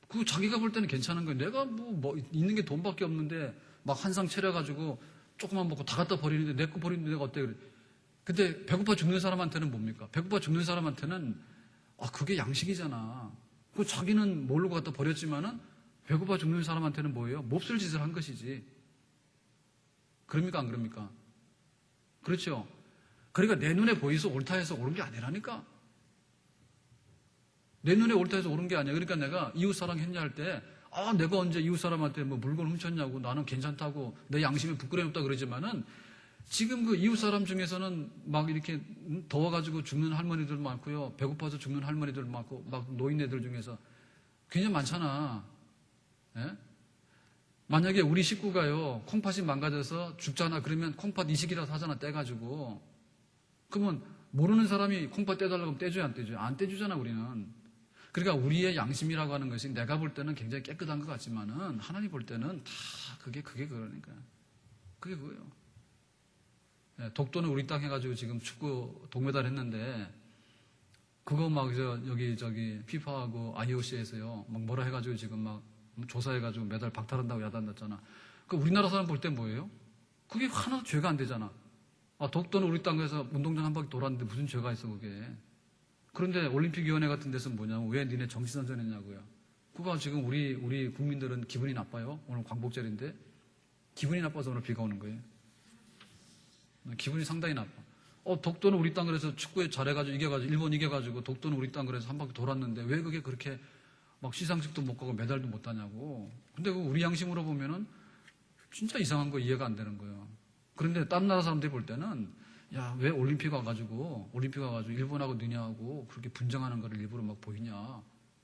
B: 그 자기가 볼 때는 괜찮은 거예요. 내가 뭐 있는 게 돈밖에 없는데 막 한 상 차려가지고 조금만 먹고 다 갖다 버리는데 내 거 버리는데 내가 어때 그래. 근데 배고파 죽는 사람한테는 뭡니까? 배고파 죽는 사람한테는 그게 양식이잖아. 그 자기는 모르고 갖다 버렸지만은 배고파 죽는 사람한테는 뭐예요? 몹쓸 짓을 한 것이지. 그럽니까 안 그럽니까? 그렇죠. 그러니까 내 눈에 보이서 옳다 해서 옳은 게 아니라니까. 내 눈에 옳다 해서 옳은 게 아니야. 그러니까 내가 이웃사랑 했냐 할 때, 내가 언제 이웃사람한테 뭐 물건 훔쳤냐고, 나는 괜찮다고, 내 양심에 부끄러움이 없다 그러지만은, 지금 그 이웃사람 중에서는 막 이렇게 더워가지고 죽는 할머니들 많고요. 배고파서 죽는 할머니들 많고, 막 노인네들 중에서 굉장히 많잖아. 예? 만약에 우리 식구가요, 콩팥이 망가져서 죽잖아. 그러면 콩팥 이식이라도 하잖아, 떼가지고. 그러면 모르는 사람이 콩팥 떼달라고 하면 떼줘야 안 떼줘요? 안 떼주잖아, 우리는. 그러니까 우리의 양심이라고 하는 것이 내가 볼 때는 굉장히 깨끗한 것 같지만은 하나님 볼 때는 다 그게 그러니까. 그게 그거예요. 예, 독도는 우리 땅 해가지고 지금 축구 동메달 했는데 그거 막 저기 피파하고 IOC에서요 막 뭐라 해가지고 지금 막 조사해가지고 메달 박탈한다고 야단났잖아. 그 우리나라 사람 볼 때 뭐예요? 그게 하나도 죄가 안 되잖아. 독도는 우리 땅에서 운동장 한 바퀴 돌았는데 무슨 죄가 있어 그게. 그런데 올림픽위원회 같은 데서는 뭐냐면 왜 니네 정치선전했냐고요. 그거 지금 우리 국민들은 기분이 나빠요. 오늘 광복절인데 기분이 나빠서 오늘 비가 오는 거예요. 기분이 상당히 나빠. 독도는 우리 땅 그래서 축구에 잘해가지고 이겨가지고 일본 이겨가지고 독도는 우리 땅 그래서 한 바퀴 돌았는데 왜 그게 그렇게 막 시상식도 못 가고 메달도 못 따냐고. 근데 그 우리 양심으로 보면은 진짜 이상한 거 이해가 안 되는 거예요. 그런데 다른 나라 사람들이 볼 때는 야, 왜 올림픽 와가지고 일본하고 너네하고 그렇게 분쟁하는 거를 일부러 막 보이냐.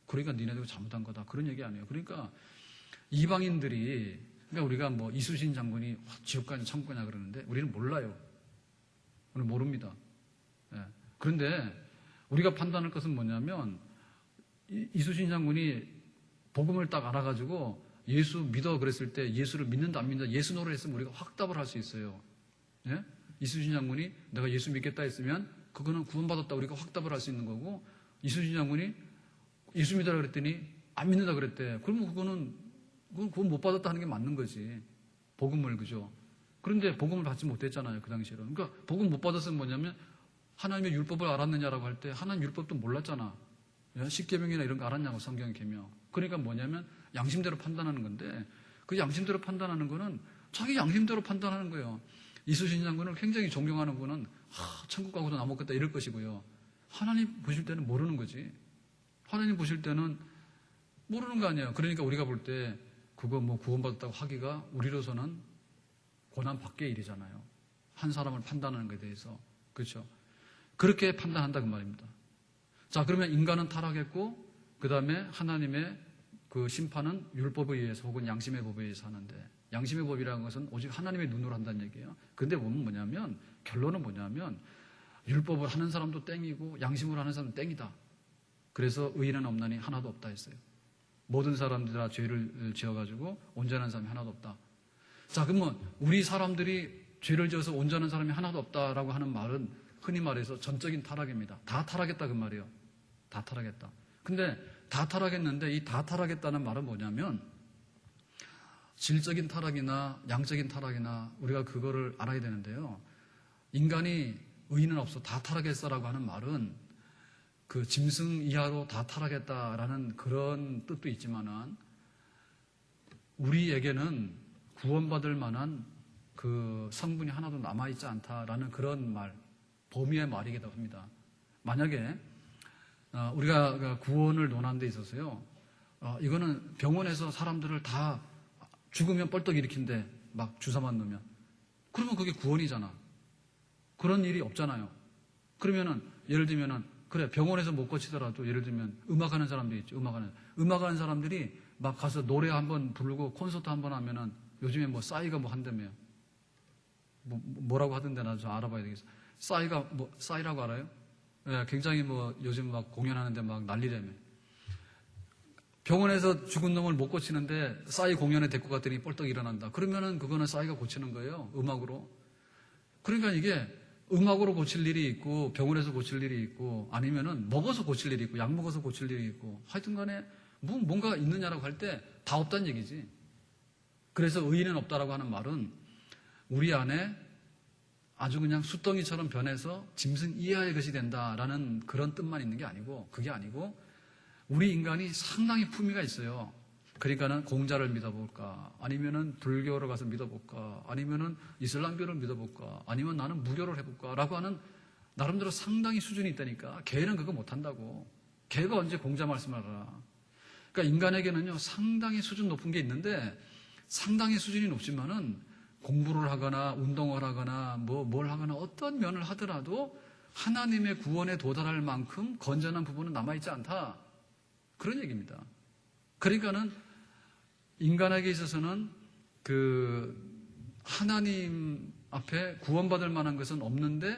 B: 그러니까 니네들 잘못한 거다. 그런 얘기 아니에요. 그러니까 이방인들이 그러니까 우리가 뭐 이수신 장군이 지옥가냐 천국가냐 그러는데 우리는 몰라요. 우리는 모릅니다. 예. 그런데 우리가 판단할 것은 뭐냐면 이수신 장군이 복음을 딱 알아가지고 예수 믿어 그랬을 때 예수를 믿는다 안 믿는다 예수 노를 했으면 우리가 확답을 할 수 있어요. 예? 이수신 장군이 내가 예수 믿겠다 했으면 그거는 구원받았다 우리가 확답을 할 수 있는 거고 이수신 장군이 예수 믿으라 그랬더니 안 믿는다 그랬대. 그러면 그건 못 받았다 하는 게 맞는 거지. 복음을 그죠. 그런데 복음을 받지 못했잖아요. 그 당시에는. 그러니까 복음 못 받았으면 뭐냐면 하나님의 율법을 알았느냐라고 할 때 하나님 율법도 몰랐잖아. 십계명이나 이런 거 알았냐고 성경 계명. 그러니까 뭐냐면 양심대로 판단하는 건데 그 양심대로 판단하는 거는 자기 양심대로 판단하는 거예요. 이수신 장군을 굉장히 존경하는 분은 천국 가고도 나 먹겠다 이럴 것이고요. 하나님 보실 때는 모르는 거지. 하나님 보실 때는 모르는 거 아니에요. 그러니까 우리가 볼 때 그거 뭐 구원받았다고 하기가 우리로서는 고난 밖의 일이잖아요. 한 사람을 판단하는 것에 대해서. 그렇죠? 그렇게 판단한다 그 말입니다. 자, 그러면 인간은 타락했고 그 다음에 하나님의 그 심판은 율법에 의해서 혹은 양심의 법에 의해서 하는데 양심의 법이라는 것은 오직 하나님의 눈으로 한다는 얘기예요. 근데 보면 뭐냐면 결론은 뭐냐면 율법을 하는 사람도 땡이고 양심으로 하는 사람은 땡이다. 그래서 의인은 없나니 하나도 없다 했어요. 모든 사람들이 다 죄를 지어가지고 온전한 사람이 하나도 없다. 자, 그러면 우리 사람들이 죄를 지어서 온전한 사람이 하나도 없다라고 하는 말은 흔히 말해서 전적인 타락입니다. 다 타락했다 그 말이에요. 다 타락했다. 근데 다 타락했는데 이 다 타락했다는 말은 뭐냐면 질적인 타락이나 양적인 타락이나 우리가 그거를 알아야 되는데요. 인간이 의인은 없어 다 타락했어라고 하는 말은 그 짐승 이하로 다 타락했다라는 그런 뜻도 있지만은 우리에게는 구원받을 만한 그 성분이 하나도 남아있지 않다라는 그런 말, 범위의 말이기도 합니다. 만약에 우리가 구원을 논하는 데 있어서요, 이거는 병원에서 사람들을 다 죽으면 뻘떡 일으킨데 막 주사만 넣으면 그러면 그게 구원이잖아. 그런 일이 없잖아요. 그러면은 예를 들면은 그래 병원에서 못 고치더라도 예를 들면 음악하는 사람들이 있죠. 음악하는 사람들이 막 가서 노래 한번 부르고 콘서트 한번 하면은 요즘에 뭐 싸이가 뭐 한다며요. 뭐라고 하던데 나 좀 알아봐야 되겠어. 싸이가 뭐 싸이라고 알아요? 예, 굉장히 뭐 요즘 막 공연하는데 막 난리라며. 병원에서 죽은 놈을 못 고치는데 싸이 공연에 데리고 갔더니 뻘떡 일어난다. 그러면은 그거는 싸이가 고치는 거예요. 음악으로. 그러니까 이게 음악으로 고칠 일이 있고 병원에서 고칠 일이 있고 아니면은 먹어서 고칠 일이 있고 약 먹어서 고칠 일이 있고 하여튼 간에 뭔가 있느냐라고 할 때 다 없다는 얘기지. 그래서 의인은 없다라고 하는 말은 우리 안에 아주 그냥 숫덩이처럼 변해서 짐승 이하의 것이 된다라는 그런 뜻만 있는 게 아니고 그게 아니고 우리 인간이 상당히 품위가 있어요. 그러니까는 공자를 믿어볼까 아니면은 불교로 가서 믿어볼까 아니면은 이슬람교를 믿어볼까 아니면 나는 무교를 해볼까 라고 하는 나름대로 상당히 수준이 있다니까 걔는 그거 못한다고. 걔가 언제 공자 말씀을 알아. 그러니까 인간에게는요, 상당히 수준 높은 게 있는데, 상당히 수준이 높지만은 공부를 하거나 운동을 하거나 뭘 하거나 어떤 면을 하더라도 하나님의 구원에 도달할 만큼 건전한 부분은 남아있지 않다. 그런 얘기입니다. 그러니까는 인간에게 있어서는 하나님 앞에 구원받을 만한 것은 없는데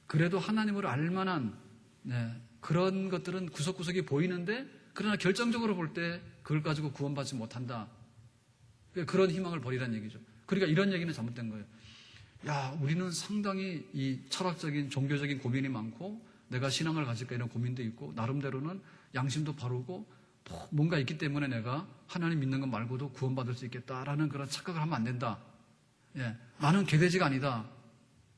B: 그래도 하나님을 알 만한 그런 것들은 구석구석이 보이는데 그러나 결정적으로 볼 때 그걸 가지고 구원받지 못한다. 그런 희망을 버리라는 얘기죠. 그러니까 이런 얘기는 잘못된 거예요. 야, 우리는 상당히 이 철학적인 종교적인 고민이 많고 내가 신앙을 가질까 이런 고민도 있고 나름대로는 양심도 바르고 또 뭔가 있기 때문에 내가 하나님 믿는 것 말고도 구원받을 수 있겠다라는 그런 착각을 하면 안 된다. 예, 나는 개돼지가 아니다.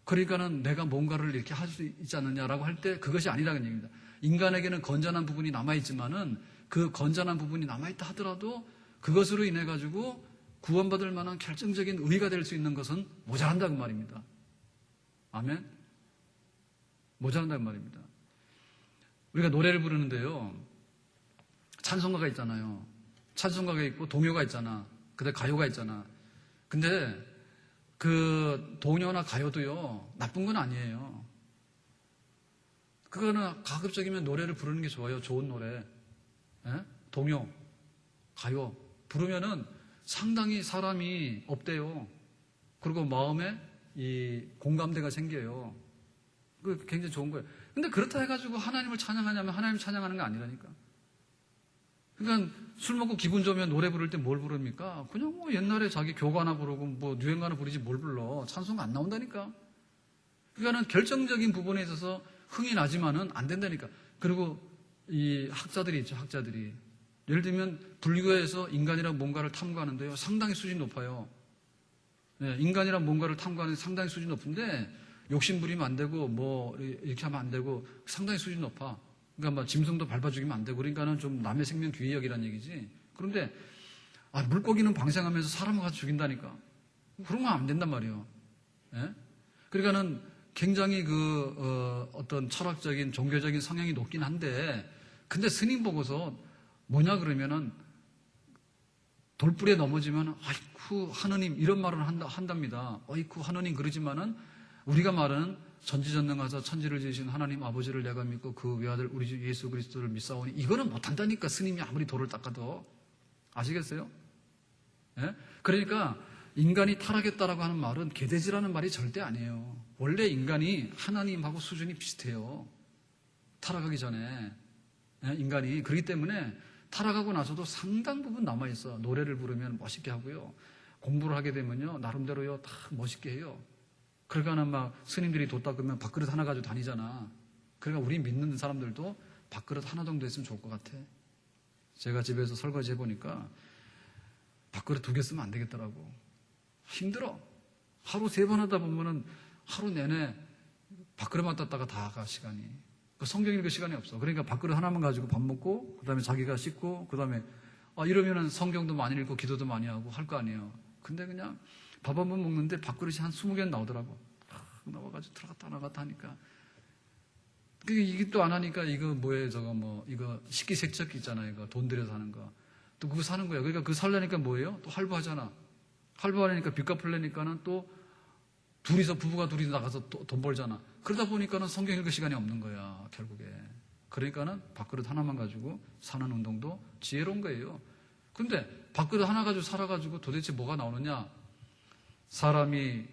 B: 그러니까는 내가 뭔가를 이렇게 할 수 있지 않느냐라고 할 때 그것이 아니라는 얘기입니다. 인간에게는 건전한 부분이 남아있지만은 그 건전한 부분이 남아있다 하더라도 그것으로 인해 가지고 구원받을 만한 결정적인 의의가 될 수 있는 것은 모자란다는 말입니다. 아멘? 모자란다는 말입니다. 우리가 노래를 부르는데요. 찬송가가 있잖아요. 찬송가가 있고 동요가 있잖아. 그다음에 가요가 있잖아. 근데 그 동요나 가요도요. 나쁜 건 아니에요. 그거는 가급적이면 노래를 부르는 게 좋아요. 좋은 노래. 예? 동요, 가요 부르면은 상당히 사람이 업돼요. 그리고 마음에 이 공감대가 생겨요. 그 굉장히 좋은 거예요. 근데 그렇다 해가지고 하나님을 찬양하냐면 하나님 찬양하는 거 아니라니까. 그러니까 술 먹고 기분 좋으면 노래 부를 때 뭘 부릅니까? 그냥 뭐 옛날에 자기 교가나 부르고 뭐 유행가나 부르지 뭘 불러. 찬송가 안 나온다니까. 그러니까는 결정적인 부분에 있어서 흥이 나지만은 안 된다니까. 그리고 이 학자들이 있죠, 학자들이. 예를 들면 불교에서 인간이란 뭔가를 탐구하는데요. 상당히 수준이 높아요. 네, 인간이란 뭔가를 탐구하는 상당히 수준이 높은데 욕심 부리면 안 되고 뭐 이렇게 하면 안 되고 상당히 수준이 높아. 그러니까 막 짐승도 밟아 죽이면 안 되고 그러니까는 좀 남의 생명 귀히 여기라는 얘기지. 그런데 물고기는 방생하면서 사람을 가서 죽인다니까. 그런 건 안 된단 말이에요. 예? 그러니까는 굉장히 어떤 철학적인 종교적인 성향이 높긴 한데 근데 스님 보고서 뭐냐 그러면은 돌불에 넘어지면 아이쿠 하느님 이런 말을 한답니다. 아이쿠 하느님 그러지만은 우리가 말하는 전지전능하사 천지를 지으신 하나님 아버지를 내가 믿고 그 외아들 우리 주 예수 그리스도를 믿사오니 이거는 못한다니까. 스님이 아무리 돌을 닦아도. 아시겠어요? 예? 그러니까 인간이 타락했다라고 하는 말은 개돼지라는 말이 절대 아니에요. 원래 인간이 하나님하고 수준이 비슷해요. 타락하기 전에. 예? 인간이. 그렇기 때문에 타락하고 나서도 상당 부분 남아있어. 노래를 부르면 멋있게 하고요. 공부를 하게 되면요. 나름대로요. 다 멋있게 해요. 그러니까 막 스님들이 도 닦으면 밥그릇 하나 가지고 다니잖아. 그러니까 우리 믿는 사람들도 밥그릇 하나 정도 있으면 좋을 것 같아. 제가 집에서 설거지 해보니까 밥그릇 2개 쓰면 안 되겠더라고. 힘들어. 하루 3번 하다 보면은 하루 내내 밥그릇만 땄다가 다 가, 시간이. 성경 읽을 시간이 없어. 그러니까 밥그릇 하나만 가지고 밥 먹고, 그 다음에 자기가 씻고, 그 다음에, 이러면은 성경도 많이 읽고, 기도도 많이 하고 할 거 아니에요. 근데 그냥 밥 한 번 먹는데 밥그릇이 한 20개는 나오더라고. 나와가지고 들어갔다 나갔다 하니까. 이게 또 안 하니까 이거 뭐예요, 이거 식기세척기 있잖아요. 이거 돈 들여서 하는 거. 또 그거 사는 거야. 그러니까 그거 살려니까 뭐예요? 또 할부하잖아. 할부하니까 빚 갚으려니까는 또 부부가 둘이서 나가서 돈 벌잖아. 그러다 보니까는 성경 읽을 시간이 없는 거야, 결국에. 그러니까는 밥그릇 하나만 가지고 사는 운동도 지혜로운 거예요. 근데 밥그릇 하나 가지고 살아가지고 도대체 뭐가 나오느냐? 사람이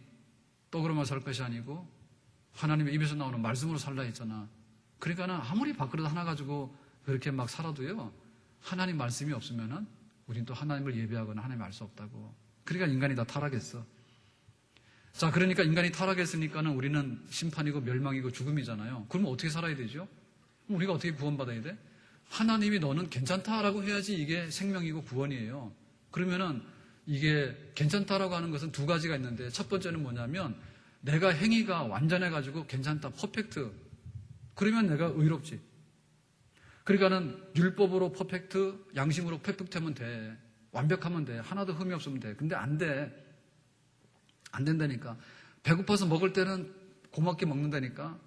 B: 떡으로만 살 것이 아니고 하나님의 입에서 나오는 말씀으로 살라 했잖아. 그러니까는 아무리 밥그릇 하나 가지고 그렇게 막 살아도요, 하나님 말씀이 없으면은 우린 또 하나님을 예배하거나 하나님 알 수 없다고. 그러니까 인간이 다 타락했어. 자, 그러니까 인간이 타락했으니까는 우리는 심판이고 멸망이고 죽음이잖아요. 그러면 어떻게 살아야 되죠? 우리가 어떻게 구원받아야 돼? 하나님이 너는 괜찮다라고 해야지 이게 생명이고 구원이에요. 그러면은 이게 괜찮다라고 하는 것은 2가지가 있는데 첫 번째는 뭐냐면 내가 행위가 완전해가지고 괜찮다, 퍼펙트. 그러면 내가 의롭지. 그러니까는 율법으로 퍼펙트, 양심으로 퍼펙트하면 돼. 완벽하면 돼. 하나도 흠이 없으면 돼. 근데 안 돼. 안 된다니까. 배고파서 먹을 때는 고맙게 먹는다니까.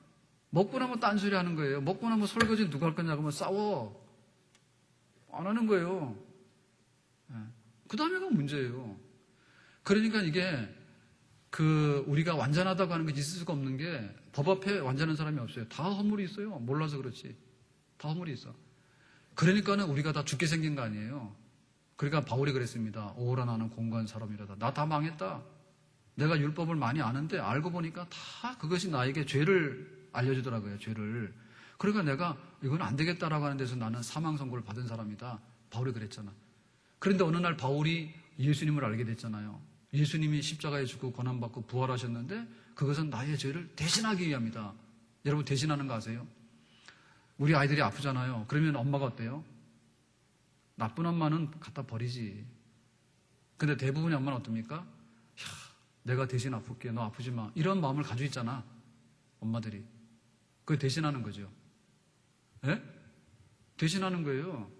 B: 먹고 나면 딴소리 하는 거예요. 먹고 나면 설거지 누가 할 거냐고 하면 싸워. 안 하는 거예요. 그 다음에가 문제예요. 그러니까 이게 우리가 완전하다고 하는 게 있을 수가 없는 게 법 앞에 완전한 사람이 없어요. 다 허물이 있어요. 몰라서 그렇지. 다 허물이 있어. 그러니까는 우리가 다 죽게 생긴 거 아니에요. 그러니까 바울이 그랬습니다. 오호라 나는 공고한 사람이라다. 나 다 망했다. 내가 율법을 많이 아는데 알고 보니까 다 그것이 나에게 죄를 알려주더라고요. 죄를. 그러니까 내가 이건 안 되겠다라고 하는 데서 나는 사망 선고를 받은 사람이다. 바울이 그랬잖아. 그런데 어느 날 바울이 예수님을 알게 됐잖아요. 예수님이 십자가에 죽고 고난받고 부활하셨는데 그것은 나의 죄를 대신하기 위함이다. 여러분 대신하는 거 아세요? 우리 아이들이 아프잖아요. 그러면 엄마가 어때요? 나쁜 엄마는 갖다 버리지. 근데 대부분의 엄마는 어떻습니까? 야, 내가 대신 아플게. 너 아프지 마. 이런 마음을 가지고 있잖아. 엄마들이. 그걸 대신하는 거죠. 예? 대신하는 거예요.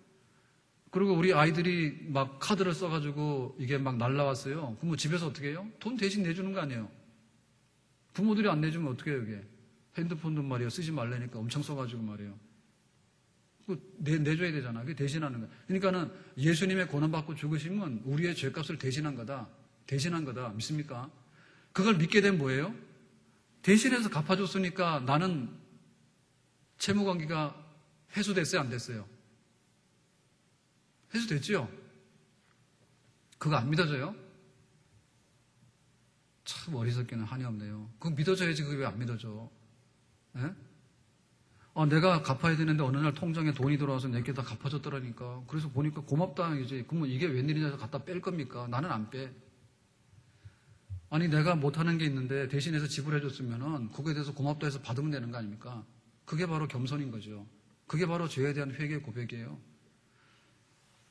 B: 그리고 우리 아이들이 막 카드를 써가지고 이게 막 날라왔어요. 그럼 집에서 어떻게 해요? 돈 대신 내주는 거 아니에요? 부모들이 안 내주면 어떻게 해요, 이게? 핸드폰도 말이에요. 쓰지 말라니까 엄청 써가지고 말이에요. 내줘야 되잖아. 그게 대신하는 거야. 그러니까는 예수님의 고난받고 죽으심은 우리의 죄값을 대신한 거다. 대신한 거다. 믿습니까? 그걸 믿게 되면 뭐예요? 대신해서 갚아줬으니까 나는 채무관계가 해소됐어요? 안 됐어요? 해소됐죠? 그거 안 믿어져요? 참 어리석기는 한이 없네요. 그거 믿어져야지. 그게 왜 안 믿어져? 예? 내가 갚아야 되는데 어느 날 통장에 돈이 들어와서 내게 다 갚아줬더라니까. 그래서 보니까 고맙다 이제. 그러면 이게 웬일이냐 해서 갖다 뺄 겁니까? 나는 안 빼. 아니 내가 못하는 게 있는데 대신해서 지불해줬으면은 그거에 대해서 고맙다 해서 받으면 되는 거 아닙니까? 그게 바로 겸손인 거죠. 그게 바로 죄에 대한 회개 고백이에요.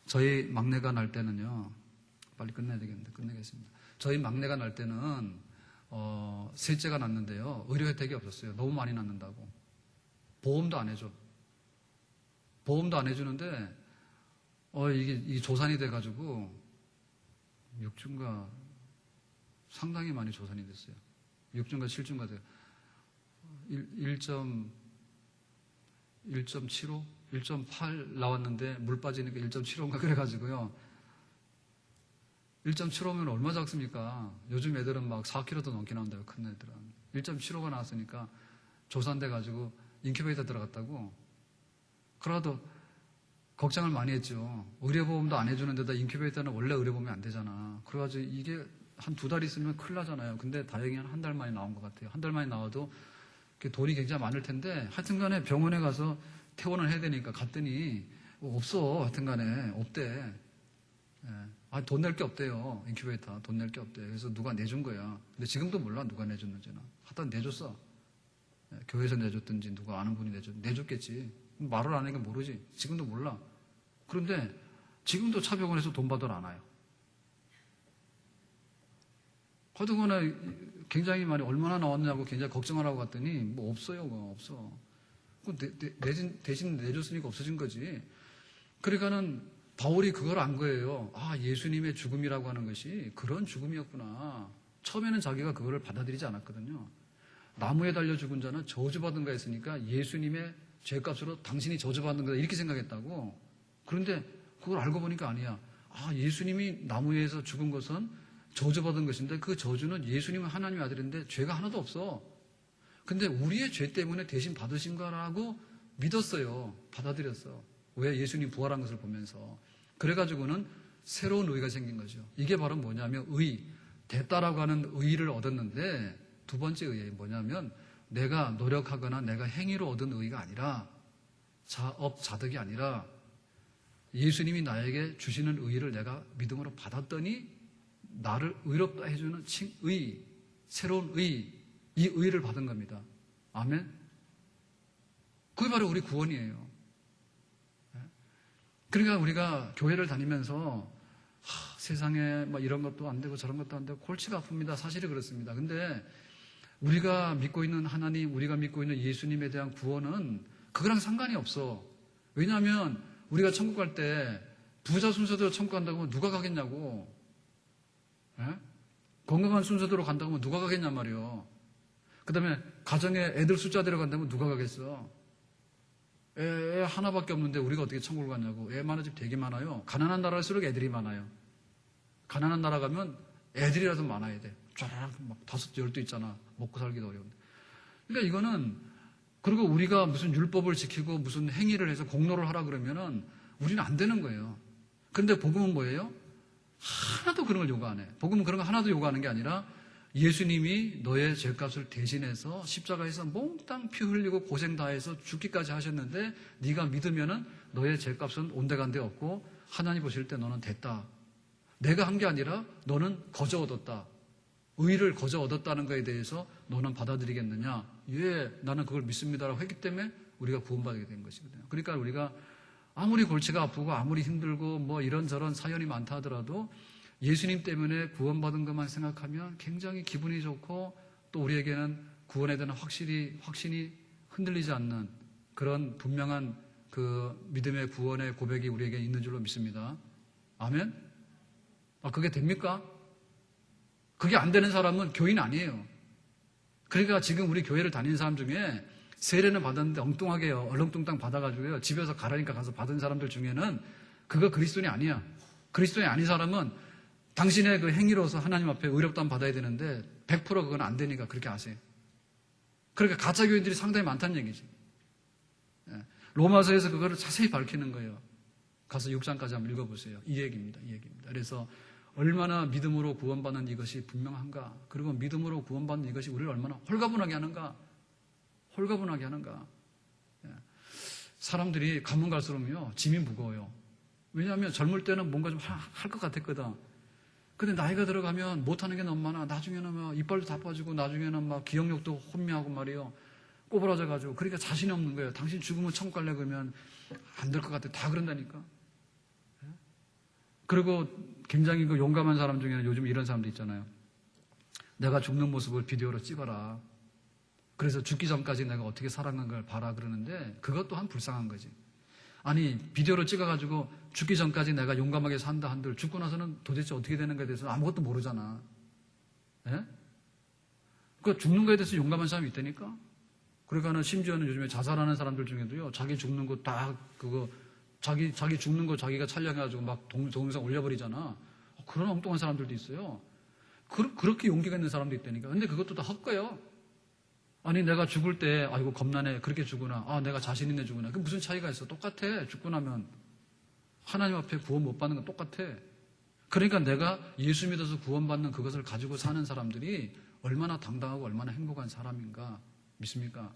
B: 저희 막내가 날 때는요. 빨리 끝내야 되겠는데 끝내겠습니다. 저희 막내가 날 때는 셋째가 났는데요. 의료 혜택이 없었어요. 너무 많이 낳는다고. 보험도 안 해줘. 보험도 안 해주는데 이게 조산이 돼가지고 6주인가 상당히 많이 조산이 됐어요. 6주인가 7주인가 돼요. 1.75? 1.8 나왔는데 물 빠지니까 1.75인가 그래가지고요. 1.75면 얼마 작습니까? 요즘 애들은 막 4kg도 넘게 나온다고, 큰 애들은. 1.75가 나왔으니까 조산돼가지고 인큐베이터 들어갔다고. 그래도 걱정을 많이 했죠. 의료보험도 안 해주는 데다 인큐베이터는 원래 의료보험이 안 되잖아. 그래가지고 이게 한 2달 있으면 큰일 나잖아요. 근데 다행히 한 달 만에 나온 것 같아요. 한 달 만에 나와도 돈이 굉장히 많을 텐데 하여튼 간에 병원에 가서 퇴원을 해야 되니까 갔더니 없어. 하여튼 간에 없대. 돈 낼 게 없대요. 인큐베이터 돈 낼 게 없대. 그래서 누가 내준 거야. 근데 지금도 몰라 누가 내줬는지는. 하여튼 내줬어. 교회에서 내줬든지 누가 아는 분이 내줬겠지. 말을 안 하니까 모르지. 지금도 몰라. 그런데 지금도 차병원에서 돈 받으러 안 와요. 하여튼 간에 굉장히 많이 얼마나 나왔냐고 굉장히 걱정을 하고 갔더니 뭐 없어요. 뭐 없어. 대신 내줬으니까 없어진 거지. 그러니까는 바울이 그걸 안 거예요. 예수님의 죽음이라고 하는 것이 그런 죽음이었구나. 처음에는 자기가 그거를 받아들이지 않았거든요. 나무에 달려 죽은 자는 저주받은 가 했으니까 예수님의 죄값으로 당신이 저주받는 거다 이렇게 생각했다고. 그런데 그걸 알고 보니까 아니야. 예수님이 나무에서 죽은 것은 저주받은 것인데 그 저주는 예수님은 하나님의 아들인데 죄가 하나도 없어. 근데 우리의 죄 때문에 대신 받으신 거라고 믿었어요. 받아들였어. 왜? 예수님 부활한 것을 보면서. 그래가지고는 새로운 의가 생긴 거죠. 이게 바로 뭐냐면 됐다라고 하는 의를 얻었는데 두 번째 의의 뭐냐면 내가 노력하거나 내가 행위로 얻은 의가 아니라 자업자득이 아니라 예수님이 나에게 주시는 의를 내가 믿음으로 받았더니 나를 의롭다 해주는 칭의, 새로운 의, 이 의를 받은 겁니다. 아멘? 그게 바로 우리 구원이에요. 그러니까 우리가 교회를 다니면서 세상에 뭐 이런 것도 안 되고 저런 것도 안 되고 골치가 아픕니다. 사실이 그렇습니다. 근데 우리가 믿고 있는 하나님, 우리가 믿고 있는 예수님에 대한 구원은 그거랑 상관이 없어. 왜냐하면 우리가 천국 갈 때 부자 순서대로 천국 간다고 하면 누가 가겠냐고. 건강한 순서대로 간다고 하면 누가 가겠냔 말이요. 그 다음에 가정에 애들 숫자대로 간다면 누가 가겠어. 애 하나밖에 없는데 우리가 어떻게 천국을 갔냐고. 애 많은 집 되게 많아요. 가난한 나라일수록 애들이 많아요. 가난한 나라 가면 애들이라도 많아야 돼. 쫙 막 5, 12 있잖아. 먹고 살기도 어려운데. 그러니까 이거는, 그리고 우리가 무슨 율법을 지키고 무슨 행위를 해서 공로를 하라 그러면은 우리는 안 되는 거예요. 그런데 복음은 뭐예요? 하나도 그런 걸 요구 안 해. 복음은 그런 거 하나도 요구하는 게 아니라 예수님이 너의 죄값을 대신해서 십자가에서 몽땅 피 흘리고 고생 다해서 죽기까지 하셨는데 네가 믿으면은 너의 죄값은 온데간데 없고 하나님 보실 때 너는 됐다. 내가 한 게 아니라 너는 거저 얻었다. 의를 거저 얻었다는 것에 대해서 너는 받아들이겠느냐? 예, 나는 그걸 믿습니다라고 했기 때문에 우리가 구원받게 된 것이거든요. 그러니까 우리가 아무리 골치가 아프고 아무리 힘들고 뭐 이런저런 사연이 많다 하더라도 예수님 때문에 구원받은 것만 생각하면 굉장히 기분이 좋고 또 우리에게는 구원에 대한 확신이 흔들리지 않는 그런 분명한 그 믿음의 구원의 고백이 우리에게 있는 줄로 믿습니다. 아멘? 그게 됩니까? 그게 안 되는 사람은 교인 아니에요. 그러니까 지금 우리 교회를 다니는 사람 중에 세례는 받았는데 엉뚱하게요. 얼렁뚱땅 받아가지고요. 집에서 가라니까 가서 받은 사람들 중에는 그거 그리스도인이 아니야. 그리스도인이 아닌 사람은 당신의 그 행위로서 하나님 앞에 의롭다함 받아야 되는데 100% 그건 안 되니까 그렇게 아세요. 그러니까 가짜 교인들이 상당히 많다는 얘기지. 로마서에서 그거를 자세히 밝히는 거예요. 가서 6장까지 한번 읽어보세요. 이 얘기입니다. 그래서 얼마나 믿음으로 구원받는 이것이 분명한가. 그리고 믿음으로 구원받는 이것이 우리를 얼마나 홀가분하게 하는가. 사람들이 가면 갈수록요 짐이 무거워요. 왜냐하면 젊을 때는 뭔가 좀 할 것 같았거든. 근데 나이가 들어가면 못하는 게 너무 많아. 나중에는 막 이빨도 다 빠지고 나중에는 막 기억력도 혼미하고 말이에요. 꼬부라져가지고. 그러니까 자신이 없는 거예요. 당신 죽으면 천국 갈래 그러면 안 될 것 같아. 다 그런다니까. 그리고 굉장히 그 용감한 사람 중에는 요즘 이런 사람도 있잖아요. 내가 죽는 모습을 비디오로 찍어라. 그래서 죽기 전까지 내가 어떻게 살아간 걸 봐라 그러는데 그것 또한 불쌍한 거지. 아니 비디오로 찍어가지고 죽기 전까지 내가 용감하게 산다 한들 죽고 나서는 도대체 어떻게 되는 거에 대해서 아무것도 모르잖아. 예? 그 죽는 거에 대해서 용감한 사람이 있다니까. 그러니까는 심지어는 요즘에 자살하는 사람들 중에도요 자기 죽는 거 딱 그거 자기 죽는 거 자기가 촬영해가지고 막 동영상 올려버리잖아. 그런 엉뚱한 사람들도 있어요. 그렇게 용기가 있는 사람도 있다니까. 근데 그것도 다 헛거예요. 아니 내가 죽을 때 아이고 겁나네 그렇게 죽으나 내가 자신 있네 죽으나 그 무슨 차이가 있어. 똑같아. 죽고 나면 하나님 앞에 구원 못 받는 건 똑같아. 그러니까 내가 예수 믿어서 구원받는 그것을 가지고 사는 사람들이 얼마나 당당하고 얼마나 행복한 사람인가 믿습니까?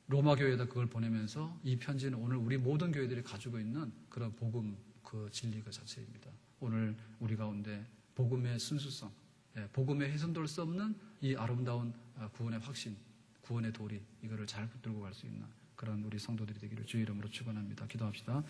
B: 로마 교회에다 그걸 보내면서 이 편지는 오늘 우리 모든 교회들이 가지고 있는 그런 복음 그 진리 그 자체입니다. 오늘 우리 가운데 복음의 순수성, 복음의 훼손될 수 없는 이 아름다운 구원의 확신, 구원의 도리 이거를 잘 붙들고 갈 수 있는 그런 우리 성도들이 되기를 주의 이름으로 축원합니다. 기도합시다.